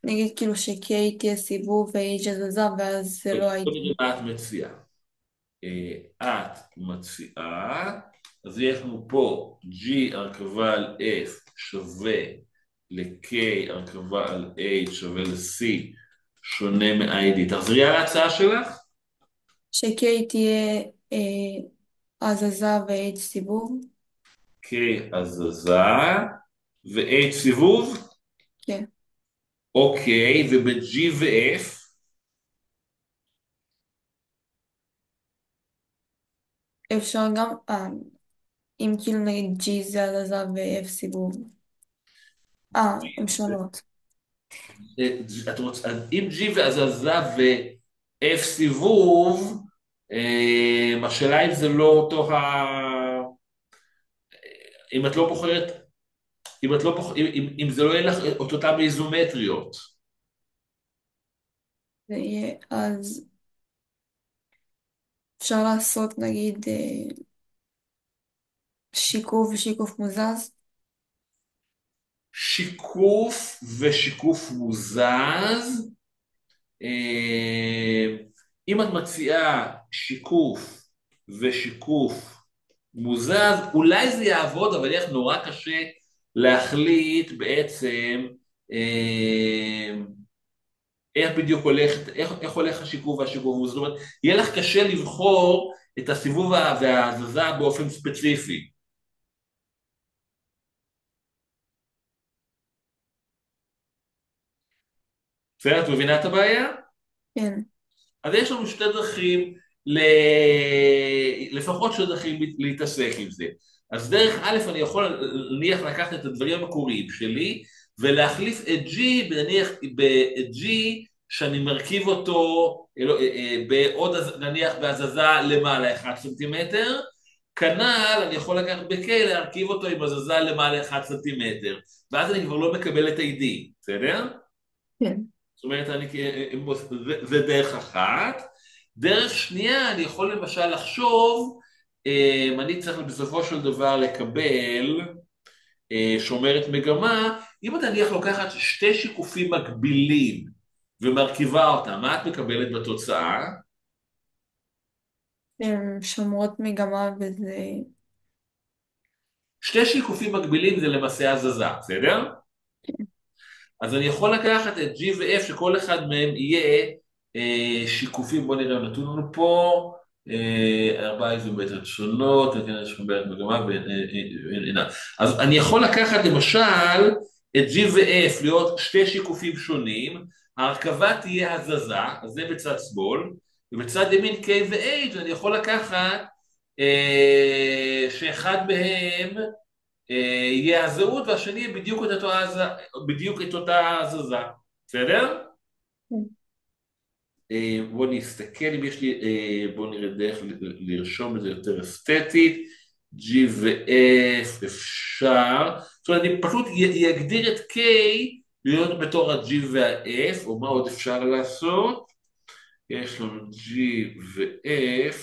נגיד כאילו ש-K תהיה סיבוב ו-H הזזה, ואז זה לא בוא הייתי. נראה מה את מציעה. את מציעה, אז יש לנו פה G הרכבה על F שווה ל-K הרכבה על H שווה ל-C שונה מ-ID. תחזרי על ההצעה שלך. ש-K תהיה הזזה ו-H סיבוב. K הזזה ו-H סיבוב. כן. אוקיי, וב-G ו-F אפשר גם, אם כאילו נגיד G זה הזזה ו-F סיבוב. הן שונות. אם G והזזה ו-F סיבוב, השאלה אם זה לא אותו אם את לא בוחרת, אם זה לא יהיה לך את אותם איזומטריות. זה יהיה אז אפשר לעשות נגיד שיקוף ושיקוף מוזז. שיקוף ושיקוף מוזז, אם את מציעה שיקוף ושיקוף מוזז, אולי זה יעבוד, אבל יהיה לך נורא קשה להחליט בעצם איך בדיוק איך הולך השיקוף והשיקוף המוזז. זאת אומרת, יהיה לך קשה לבחור את הסיבוב וההזזה באופן ספציפי. בסדר, את מבינה את הבעיה? כן. אז יש לנו שתי דרכים לפחות שדרכים להתעסק עם זה. אז דרך א' אני יכול נניח לקחת את הדברים המקוריים שלי ולהחליף את G נניח ב-G שאני מרכיב אותו בעוד נניח בהזזה למעלה 1 סנטימטר, כנ"ל אני יכול לקחת ב-K להרכיב אותו עם הזזה למעלה 1 סנטימטר, ואז אני כבר לא מקבל את ה-D, בסדר? כן. זאת אומרת, זה דרך אחת. דרך שנייה, אני יכול למשל לחשוב, אני צריך בסופו של דבר לקבל שומרת מגמה, אם אתה נניח לוקחת שתי שיקופים מקבילים ומרכיבה אותם, מה את מקבלת בתוצאה? הן שומרות מגמה וזה... שתי שיקופים מקבילים זה למעשה הזזה, בסדר? אז אני יכול לקחת את G ו-F שכל אחד מהם יהיה שיקופים, בוא נראה, נתון לנו פה 4 איזומטריות שונות, אז אני יכול לקחת למשל את G ו-F להיות שתי שיקופים שונים, ההרכבה תהיה הזזה, אז זה בצד שמאל, ובצד ימין K ו-H אני יכול לקחת שאחד מהם יהיה הזהות והשני יהיה בדיוק את אותה הזזה, בסדר? בוא נסתכל אם יש לי, בוא נראה דרך לרשום את זה יותר אסתטית, G ו-F אפשר, זאת אומרת אני פשוט יגדיר את K להיות בתור ה-G וה-F, או מה עוד אפשר לעשות? יש לנו G ו-F,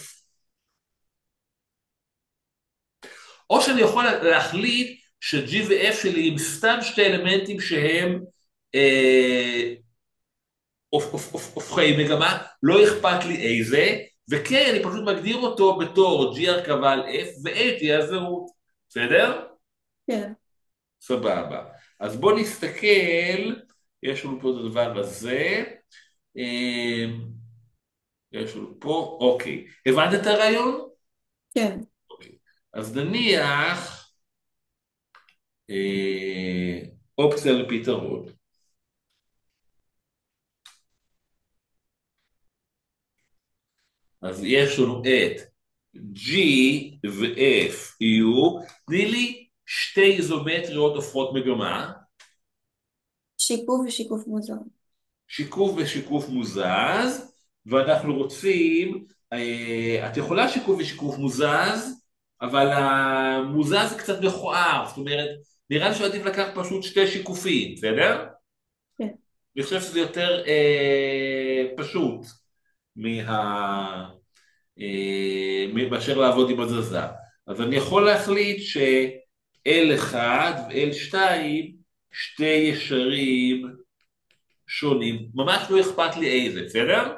או שאני יכול להחליט ש-G ו-F שלי עם סתם שתי אלמנטים שהם הופכי מגמה, לא אכפת לי איזה, ו-K אני פשוט מגדיר אותו בתור G הרכבה על F, ו-H היא הזהות, בסדר? כן. סבבה. אז בוא נסתכל, יש לנו פה את הדבר הזה, יש לנו פה, אוקיי. הבנת את הרעיון? כן. אוקיי. אז נניח, אופציה לפתרון. אז יש לנו את G ו-F יהיו, תני לי שתי איזומטריות הופכות מגמה. שיקוף ושיקוף מוזר. שיקוף ושיקוף מוזז, ואנחנו רוצים, את יכולה שיקוף ושיקוף מוזז, אבל המוזז זה קצת מכוער, זאת אומרת, נראה לי שעדיף לקחת פשוט שתי שיקופים, בסדר? כן. אני חושב שזה יותר פשוט מאשר לעבוד עם הזזה. אז אני יכול להחליט ש-L1 ו-L2 שתי ישרים שונים, ממש לא אכפת לי איזה, בסדר?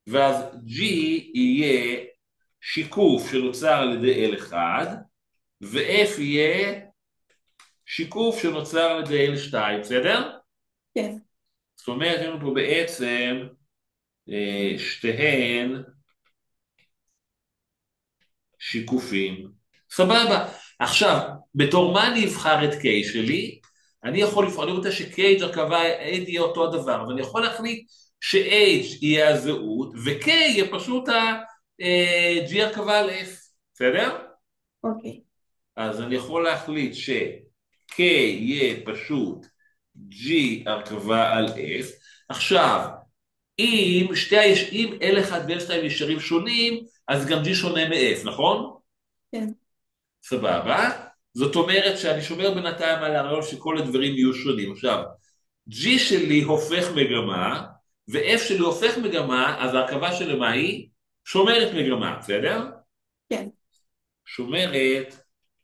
ואז G יהיה שיקוף שנוצר על ידי L1 ו-F יהיה שיקוף שנוצר על ידי L2, בסדר? כן. זאת אומרת, יש לנו פה בעצם שתיהן שיקופים. סבבה. עכשיו, בתור מה אני אבחר את K שלי? אני יכול לבחור, אני רוצה ש-K הרכבה A יהיה אותו הדבר, אבל אני יכול להחליט ש-H יהיה הזהות, ו-K יהיה פשוט ה-G הרכבה על F, בסדר? אוקיי. אז אני יכול להחליט ש-K יהיה פשוט G הרכבה על F. עכשיו, אם L1 ו-L2 ישרים שונים, אז גם G שונה מ-F, נכון? כן. סבבה. זאת אומרת שאני שומר בינתיים על הרעיון שכל הדברים יהיו שונים. עכשיו, G שלי הופך מגמה, ו-F שלי הופך מגמה, אז ההרכבה שלי מה היא? שומרת מגמה, בסדר? כן. שומרת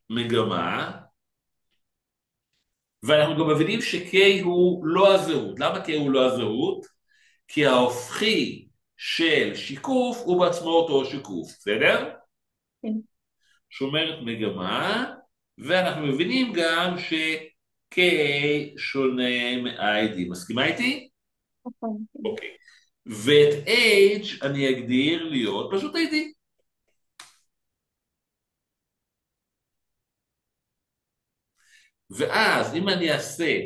מגמה, ואנחנו גם מבינים ש-K הוא לא הזהות. למה K הוא לא הזהות? כי ההופכי של שיקוף הוא בעצמו אותו שיקוף, בסדר? כן. שומרת מגמה, ואנחנו מבינים גם ש-K שונה מ-ID. מסכימה איתי? נכון. אוקיי. ואת H אני אגדיר להיות פשוט ID. ואז אם אני אעשה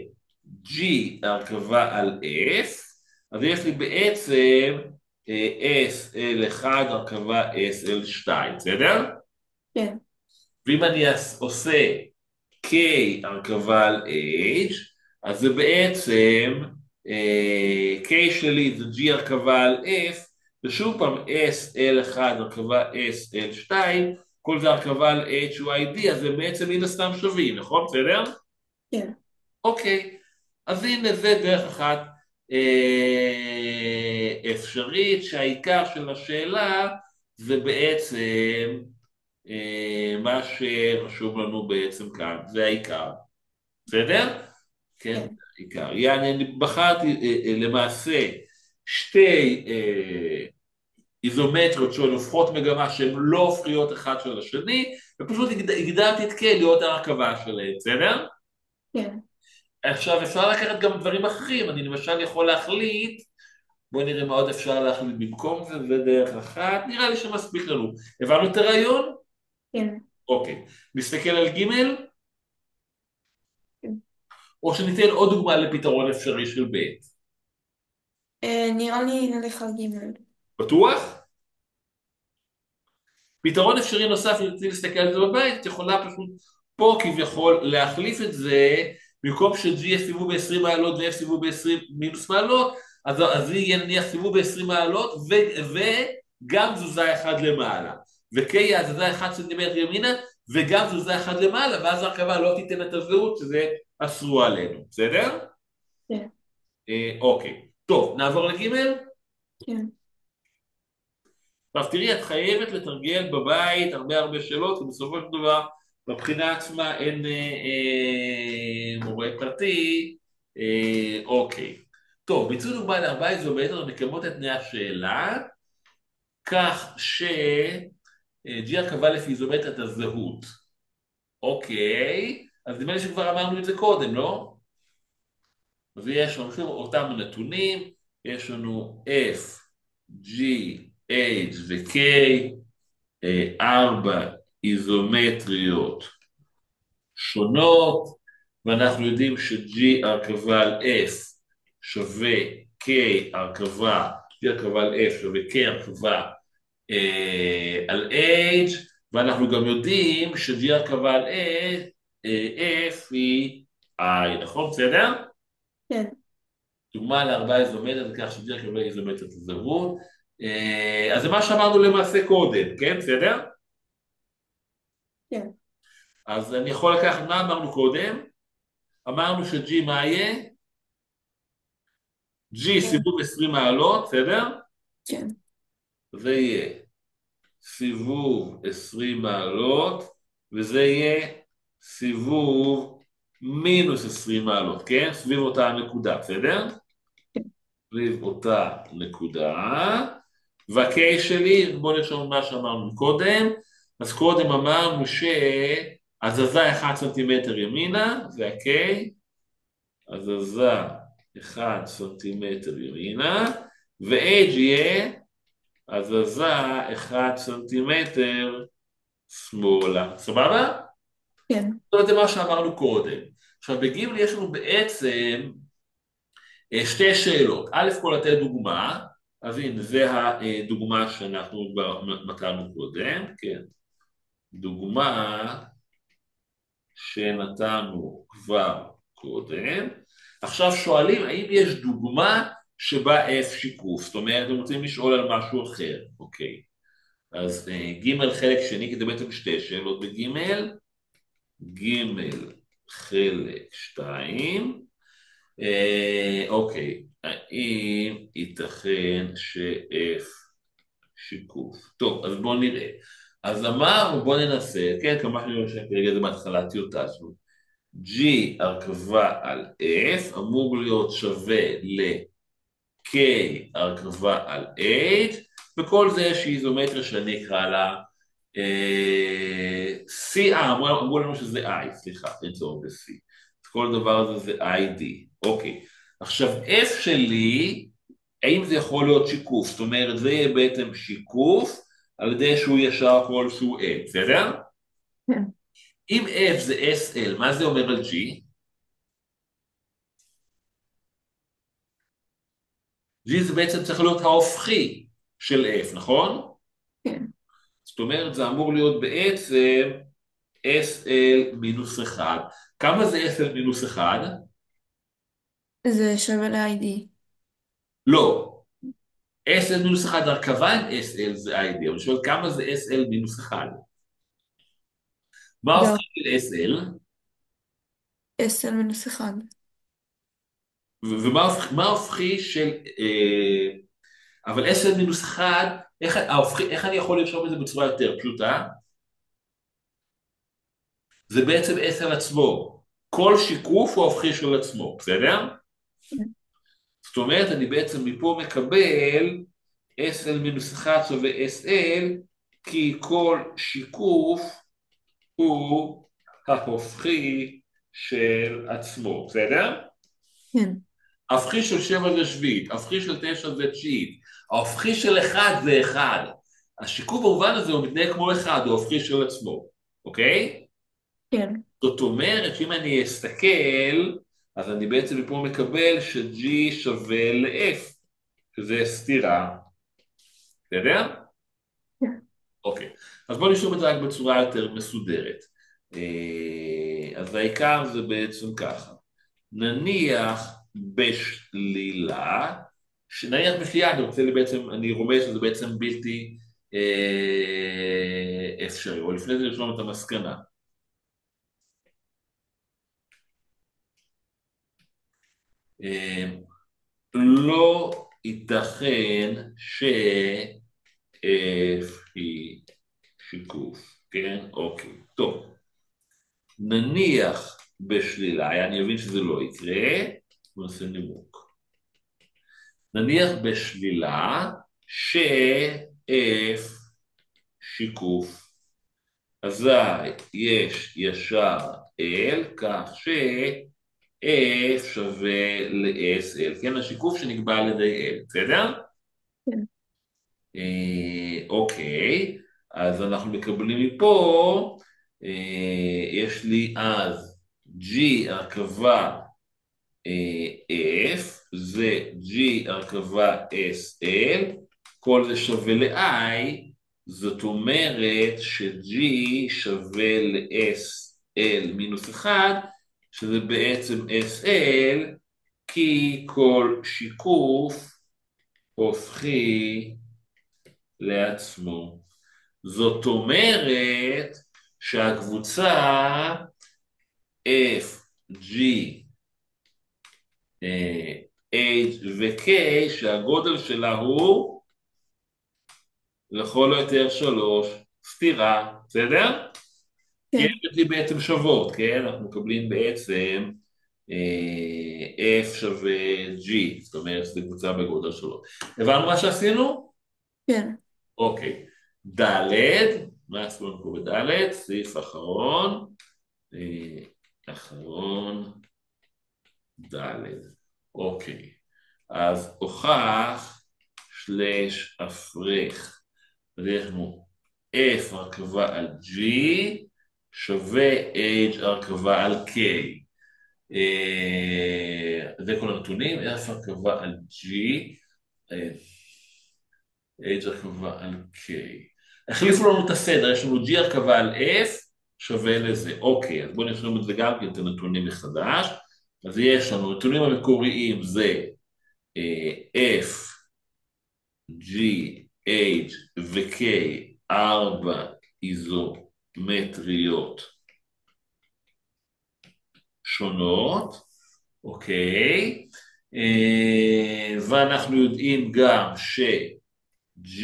G הרכבה על F, אז יש לי בעצם SL1 הרכבה SL2, בסדר? כן, ואם אני עושה K הרכבה על H, אז זה בעצם K שלי זה G הרכבה על F, ושוב פעם SL1 הרכבה SL2, כל זה הרכבה על HYD, אז זה בעצם מן הסתם שווים, נכון? בסדר? כן, אוקיי, אז הנה זה דרך אחת אפשרית, שהעיקר של השאלה זה בעצם מה שרשום לנו בעצם כאן, זה העיקר, בסדר? כן, כן, העיקר. יעני, אני בחרתי למעשה שתי איזומטריות שהופכות מגמה שהן לא הופכיות אחד של השני, ופשוט הגדרתי את K להיות ההרכבה שלהן, בסדר? כן. עכשיו אפשר לקחת גם דברים אחרים, אני למשל יכול להחליט, בואו נראה מה עוד אפשר להחליט במקום זה, זה דרך אחת, נראה לי שמספיק לנו. הבנו את הרעיון? כן. אוקיי. נסתכל על ג' כן. או שניתן עוד דוגמה לפתרון אפשרי של ב'. נראה לי נלך על ג'. בטוח? פתרון אפשרי נוסף, אם תרצי להסתכל על זה בבית, את יכולה פשוט פה כביכול להחליף את זה, במקום ש-G יהיה סיבוב ב-20 מעלות ו-F סיבוב ב-20 מינוס מעלות, אז זה יהיה נניח סיבוב ב-20 מעלות וגם תזוזה אחד למעלה. ו-K יהיה הזזה 1 סנטימטר ימינה וגם תזוזה אחד למעלה, ואז הרכבה לא תיתן את הזהות שזה אסרו עלינו, בסדר? כן, אוקיי. טוב, נעבור לג'. כן, עכשיו תראי, את חייבת לתרגל בבית הרבה שאלות, ובסופו של דבר בבחינה עצמה אין מורה פרטי. אוקיי. טוב, ביצעו דוגמה ל4 איזומטר המקיימות את תנאי השאלה, כך ש-G הרכבה לפי איזומטריית הזהות. אוקיי, אז נדמה לי שכבר אמרנו את זה קודם, לא? אז יש לנו שוב אותם נתונים, יש לנו F, G, H ו-K, 4 איזומטריות שונות, ואנחנו יודעים ש-G הרכבה על F שווה K הרכבה, G הרכבה על F שווה K הרכבה על H, ואנחנו גם יודעים ש-G הרכבה על F היא I, נכון? בסדר? כן, דוגמה ל4 איזומטר, זה כך ש-G הרכבה איזומטר תזהות. אז זה מה שאמרנו למעשה קודם, כן? בסדר? כן, אז אני יכול לקחת, מה אמרנו קודם? אמרנו ש-G מה יהיה? G סיבוב 20 מעלות, בסדר? כן, זה יהיה סיבוב 20 מעלות, וזה יהיה סיבוב מינוס 20 מעלות, כן? סביב אותה הנקודה, בסדר? סביב אותה נקודה. וה-K שלי, בואו נרשום מה שאמרנו קודם. אז קודם אמרנו שהזזה 1 סנטימטר ימינה, זה ה-K. הזזה 1 סנטימטר ימינה, ו-H יהיה הזזה 1 סנטימטר שמאלה. סבבה? כן, זה מה שאמרנו קודם. עכשיו בג' יש לנו בעצם שתי שאלות. א' כל לתת דוגמה, אז הנה זה הדוגמה שאנחנו נתנו קודם, כן. דוגמה שנתנו כבר קודם. עכשיו שואלים האם יש דוגמה שבה F שיקוף, זאת אומרת אתם רוצים לשאול על משהו אחר, אוקיי. אז ג' חלק שני, כי זה בעצם שתי שאלות בג', ג' חלק 2, אוקיי, האם ייתכן ש-F שיקוף? טוב, אז בואו נראה. אז אמרנו, בואו ננסה, כן, כמה שאני חושב כרגע זה בהתחלת טיוטה שלנו. G הרכבה על F אמור להיות שווה ל-K הרכבה על H, וכל זה יש איזומטריה שאני אקרא לה C, אמרו לנו שזה I, סליחה, אין צורך ב-C. כל דבר הזה זה ID, אוקיי. עכשיו F שלי, האם זה יכול להיות שיקוף? זאת אומרת, זה יהיה בעצם שיקוף על ידי שהוא ישר כלשהו L, בסדר? כן. אם F זה SL, מה זה אומר על G? G זה בעצם צריך להיות ההופכי, של F, נכון? כן. זאת אומרת, זה אמור להיות בעצם SL מינוס 1. כמה זה SL מינוס 1? זה שווה ל-ID. לא. SL מינוס 1 הרכבה עם SL זה ID, אבל אני שואל כמה זה SL מינוס 1? מה גם הופכים ל-SL? SL-1. ומה ההופכי של... אבל SL מינוס 1, איך אני יכול לרשום את זה בצורה יותר פשוטה? זה בעצם S על עצמו. כל שיקוף הוא ההופכי של עצמו, בסדר? זאת אומרת, אני בעצם מפה מקבל SL מינוס 1 שווה SL, כי כל שיקוף הוא ההופכי של עצמו, בסדר? כן. ההופכי של 7 זה שביעית, ההופכי של 9 זה תשיעית, ההופכי של 1 זה 1. השיקוף במובן הזה הוא מתנהג כמו 1, הוא ההופכי של עצמו, אוקיי? כן. זאת אומרת שאם אני אסתכל, אז אני בעצם מפה מקבל ש-G שווה ל-F, שזה סתירה, בסדר? כן. אוקיי, אז בואו נשאיר את זה רק בצורה יותר מסודרת. אז העיקר זה בעצם ככה, נניח בשלילה, נניח בשלילה, אני רומז שזה בעצם בלתי אפשרי, או לפני זה נרשום את המסקנה. אה, לא ייתכן ש-F היא שיקוף, כן? אוקיי, טוב. נניח בשלילה, אני מבין שזה לא יקרה, נעשה נימוק. נניח בשלילה ש-F שיקוף, אזי יש ישר L, כך ש-F שווה ל-SL, כן? השיקוף שנקבע על ידי L, בסדר? כן. אוקיי, אז אנחנו מקבלים מפה, יש לי אז G הרכבה F, זה G הרכבה SL, כל זה שווה ל-I, זאת אומרת ש-G שווה ל-SL מינוס 1, שזה בעצם SL, כי כל שיקוף הופכי לעצמו. זאת אומרת שהקבוצה F, G, H ו-K, שהגודל שלה הוא לכל היותר 3, סתירה, בסדר? כי כן. הן בעצם שוות, כן? אנחנו מקבלים בעצם F שווה G, זאת אומרת שזו קבוצה בגודל 3. הבנו מה שעשינו? כן. אוקיי. ד', מה עשינו פה בד'? סעיף אחרון, אחרון, ד'. אוקיי. אז הוכח שלש הפרך. אז יש לנו F הרכבה על G שווה H הרכבה על K. זה כל הנתונים, F הרכבה על G, H הרכבה על K. החליפו לנו את הסדר, יש לנו G הרכבה על F שווה לזה. אוקיי, אז בואו נרשום את זה גם כן, את הנתונים מחדש. אז יש לנו, הנתונים המקוריים זה F, G, H ו-K, 4 איזומטריות שונות, אוקיי? ואנחנו יודעים גם ש-G,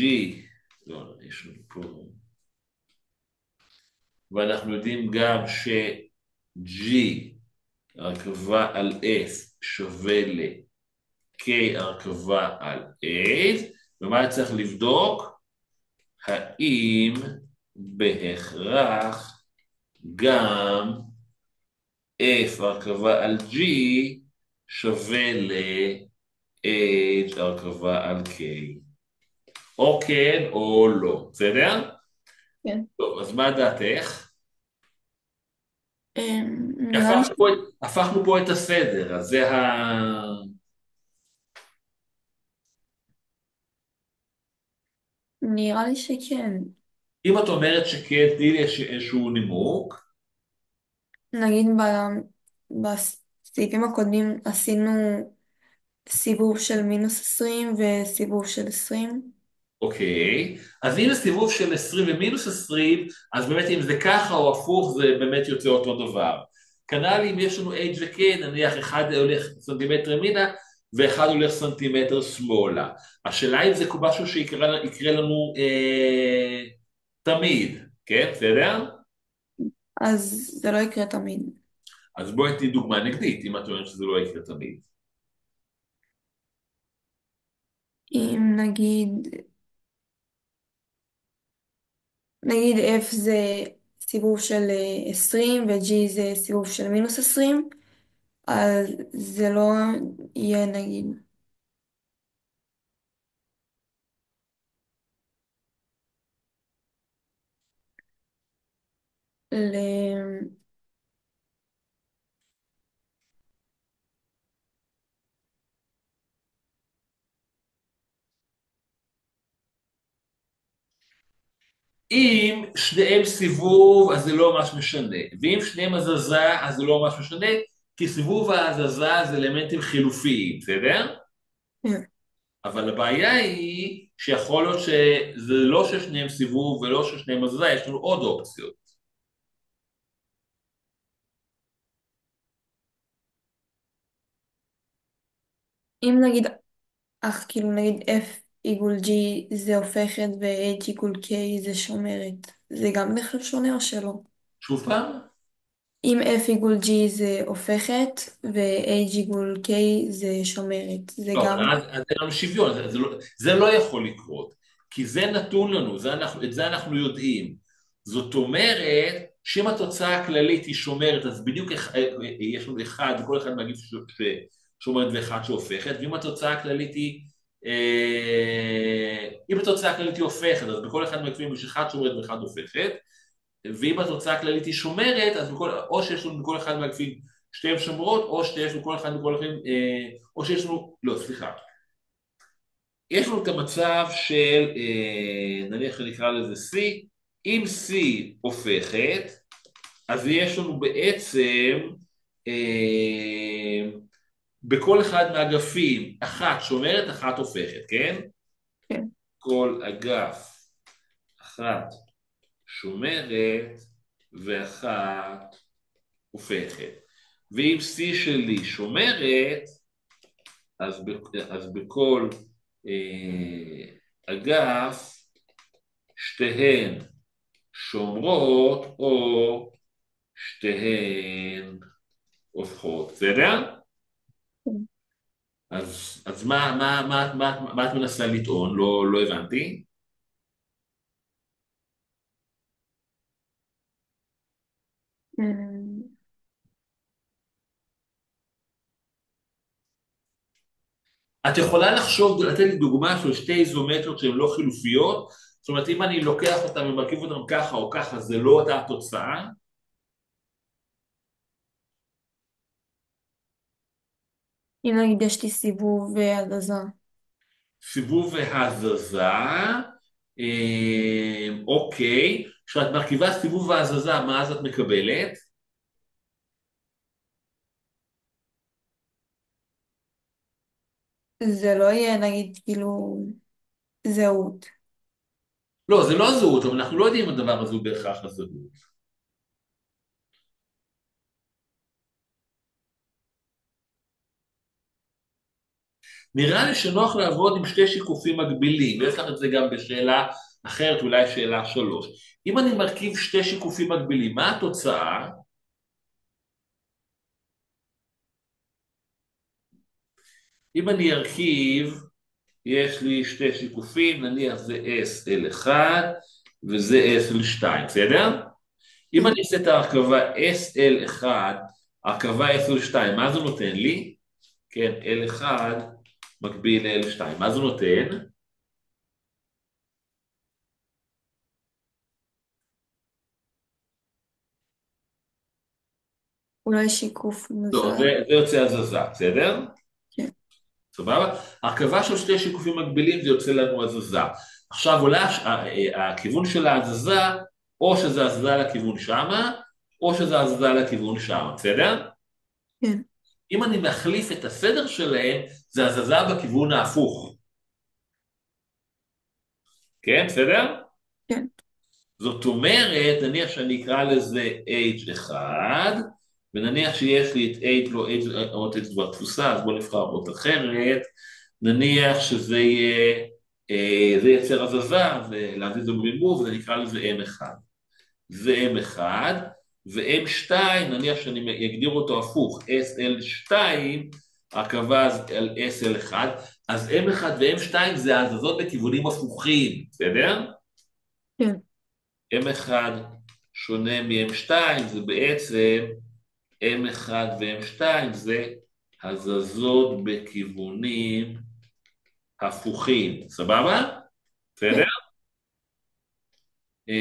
לא, יש לנו פה, ואנחנו יודעים גם ש-G הרכבה על F שווה ל-K הרכבה על H, ומה צריך לבדוק? האם בהכרח גם F הרכבה על G שווה ל-H הרכבה על K, או כן או לא, בסדר? כן. טוב, אז מה דעתך? נראה לי הפכנו פה את הסדר, אז זה נראה לי שכן. אם את אומרת שכן, תני לי איזשהו נימוק. נגיד בסעיפים הקודמים עשינו סיבוב של מינוס 20 וסיבוב של 20. אוקיי, אז הנה סיבוב של 20 ומינוס 20, אז באמת אם זה ככה או הפוך זה באמת יוצא אותו דבר. כנ"ל אם יש לנו h ו-k, נניח אחד הולך סנטימטר ימינה ואחד הולך סנטימטר שמאלה. השאלה אם זה משהו שיקרה לנו תמיד, כן? בסדר? אז זה לא יקרה תמיד. אז בואי תני דוגמה נגדית, אם את אומרת שזה לא יקרה תמיד. אם נגיד F זה סיבוב של 20 ו-G זה סיבוב של מינוס 20, אז זה לא יהיה נגיד ל... אם שניהם סיבוב אז זה לא ממש משנה, ואם שניהם הזזה אז זה לא ממש משנה, כי סיבוב ההזזה זה אלמנטים חילופיים, בסדר? אבל הבעיה היא שיכול להיות שזה לא ששניהם סיבוב ולא ששניהם הזזה, יש לנו עוד אופציות. אם נגיד, כאילו נגיד F עיגול G זה הופכת ו-H עיגול K זה שומרת, זה גם בכלל שונה או שלא? שוב פעם? אם F עיגול G זה הופכת ו-H עיגול K זה שומרת, זה לא, גם... אבל אז אין לנו שוויון, זה לא יכול לקרות, כי זה נתון לנו, את זה אנחנו יודעים. זאת אומרת, שאם התוצאה הכללית היא שומרת, אז בדיוק יש לנו אחד, וכל אחד מגיד ששומרת ואחד שהופכת, ואם התוצאה הכללית היא, אם התוצאה הכללית היא הופכת, אז בכל אחד מהקביעים יש אחד שומרת ואחד הופכת, ואם התוצאה הכללית היא שומרת, אז או שיש לנו בכל אחד מהקביעים שתיהן שומרות, או שיש לנו כל אחד מכל אחד, או שיש לנו, לא, סליחה. יש לנו את המצב של, נניח שנקרא לזה C, אם C הופכת, אז יש לנו בעצם, בכל אחד מהאגפים, אחת שומרת, אחת הופכת, כן? כן. כל אגף, אחת שומרת, ואחת הופכת. ואם C שלי שומרת, אז בכל אגף שתיהן שומרות או שתיהן הופכות, בסדר? אז מה את מנסה לטעון? לא הבנתי. אמ, את יכולה לחשוב, לתת לי דוגמה של שתי איזומטריות שהן לא חילופיות, זאת אומרת אם אני לוקח אותן ומרכיב אותן ככה או ככה זה לא אותה התוצאה? אם נגיד יש לי סיבוב והזזה, סיבוב והזזה, אוקיי, כשאת מרכיבה סיבוב והזזה, מה אז את מקבלת? זה לא יהיה נגיד כאילו זהות. לא, זה לא זהות, אבל אנחנו לא יודעים אם הדבר הזה הוא בהכרח הזהות. נראה לי שנוח לעבוד עם שתי שיקופים מקבילים, ויש לך את זה גם בשאלה אחרת, אולי שאלה 3. אם אני מרכיב שתי שיקופים מקבילים, מה התוצאה? אם אני ארכיב, יש לי שתי שיקופים, נניח זה SL1 וזה SL2, בסדר? אם אני אעשה את ההרכבה SL1, הרכבה SL2, מה זה נותן לי? כן, L1 מקביל ל-L2, מה זה נותן? אולי שיקוף לא, מוזר. זה יוצא הזזה, בסדר? כן. סבבה? הרכבה של שתי שיקופים מקבילים זה יוצא לנו הזזה. עכשיו עולה הכיוון של ההזזה, או שזה הזזה לכיוון שמה, או שזה הזזה לכיוון שמה, בסדר? כן, אם אני מחליף את הסדר שלהם, זה הזזה בכיוון ההפוך. כן, בסדר? כן, זאת אומרת, נניח שאני אקרא לזה H1, ונניח שיש לי את H, לא H, אות H כבר תפוסה, אז בואו נבחר אות אחרת, נניח שזה יהיה, זה ייצר הזזה, ולהזיז את זה בריבוע, וזה נקרא לזה M1. זה M1, ו-M2, נניח שאני אגדיר אותו הפוך, SL2, הרכבה על SL1, אז M1 ו-M2 זה הזזות בכיוונים הפוכים, בסדר? כן, M1 שונה מ-M2, זה בעצם M1 ו-M2 זה הזזות בכיוונים הפוכים, סבבה? בסדר? כן,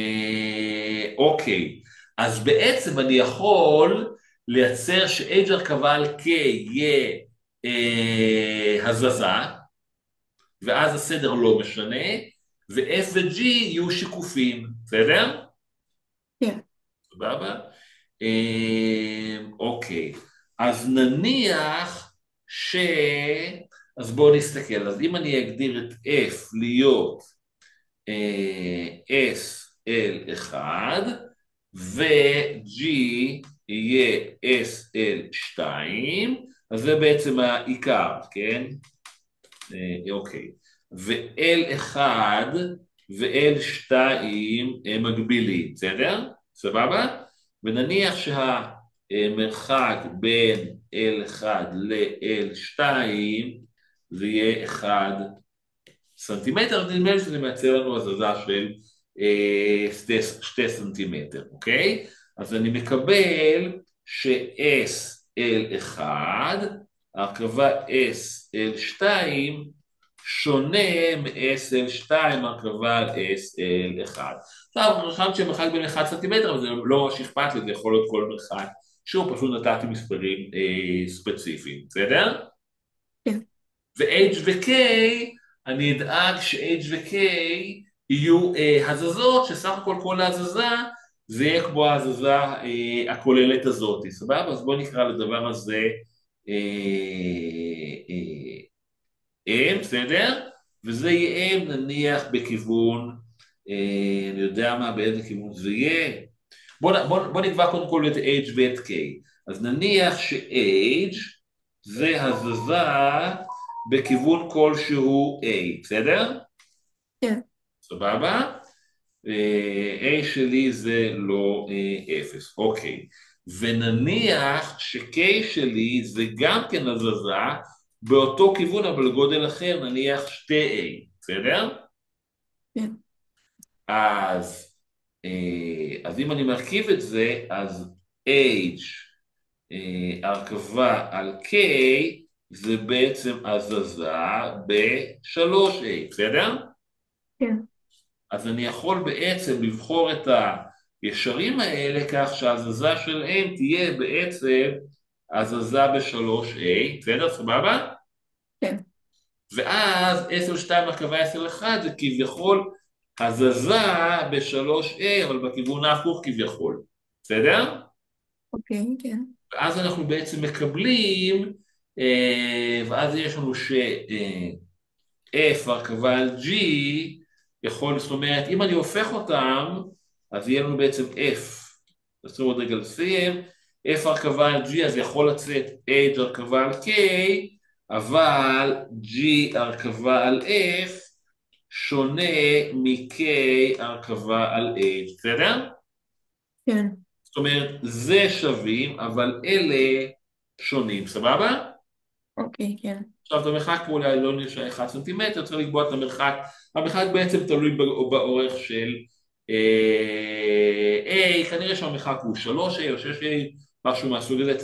אוקיי, אז בעצם אני יכול לייצר ש-H הרכבה על K יהיה הזזה, ואז הסדר לא משנה, ו-F ו-G יהיו שיקופים, בסדר? כן, סבבה? אוקיי, אז נניח ש... אז בואו נסתכל, אז אם אני אגדיר את F להיות SL1 ו-G יהיה SL2, אז זה בעצם העיקר, כן? אוקיי, ו-L1 ו-L2 הם מקבילים, בסדר? סבבה? ונניח שהמרחק בין L1 ל-L2 זה יהיה 1 סנטימטר, נדמה לי שזה מייצר לנו הזזה של 2 סנטימטר, אוקיי? אז אני מקבל ש-SL1, הרכבה SL2, שונה מ-SL2, הרכבה על SL1. עכשיו, מרחק שמרחק בין 1 סנטימטר, אבל זה לא ממש אכפת לי, זה יכול להיות כל מרחק. שוב, פשוט נתתי מספרים ספציפיים, בסדר? כן, ו-H ו-K, אני אדאג ש-H ו-K יהיו הזזות, שסך הכל כל ההזזה זה יהיה כמו ההזזה הכוללת הזאת, סבבה? אז בואו נקרא לדבר הזה M, בסדר? וזה יהיה M נניח בכיוון, אני יודע מה, באיזה כיוון זה יהיה. בוא נקבע קודם כל את H ואת K. אז נניח ש-H זה הזזה בכיוון כלשהו A, בסדר? כן, סבבה? A שלי זה לא 0, אוקיי. ונניח ש-K שלי זה גם כן הזזה באותו כיוון אבל גודל אחר, נניח 2A, בסדר? כן, אז אם אני מרכיב את זה, אז H הרכבה על K זה בעצם הזזה ב-3A, בסדר? כן, אז אני יכול בעצם לבחור את הישרים האלה כך שההזזה שלהם תהיה בעצם הזזה ב-3A, בסדר? סבבה? כן, ואז 10-2 הרכבה 10-1 זה כביכול הזזה ב-3A אבל בכיוון ההפוך כביכול, בסדר? אוקיי, כן, ואז אנחנו בעצם מקבלים, ואז יש לנו F הרכבה על G יכול, זאת אומרת, אם אני הופך אותם, אז יהיה לנו בעצם F. נעשו עוד רגע לסיים, F הרכבה על G, אז יכול לצאת H הרכבה על K, אבל G הרכבה על F שונה מ-K הרכבה על H, בסדר? כן, זאת אומרת, זה שווים, אבל אלה שונים, סבבה? אוקיי, כן, עכשיו, את המרחק פה אולי לא נשאר 1 סנטימטר, צריך לקבוע את המרחק. המרחק בעצם תלוי באורך של A, כנראה שהמרחק הוא 3A או 6A, משהו מהסוג הזה,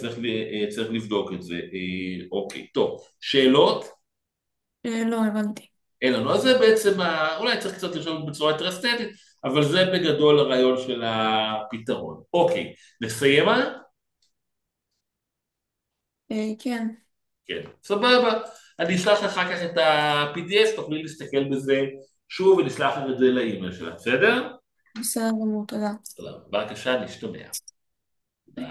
צריך לבדוק את זה. אוקיי, טוב. שאלות? לא הבנתי. אין לנו. אז זה בעצם, אולי צריך קצת לשאול בצורה יותר אסתטית, אבל זה בגדול הרעיון של הפתרון. אוקיי, נסיים? כן, כן, סבבה. אני אשלח אחר כך את ה-PDF, תוכלי להסתכל בזה שוב ונשלח את זה לאימייל שלה, בסדר? בסדר גמור, תודה. בבקשה, נשתמע. ביי.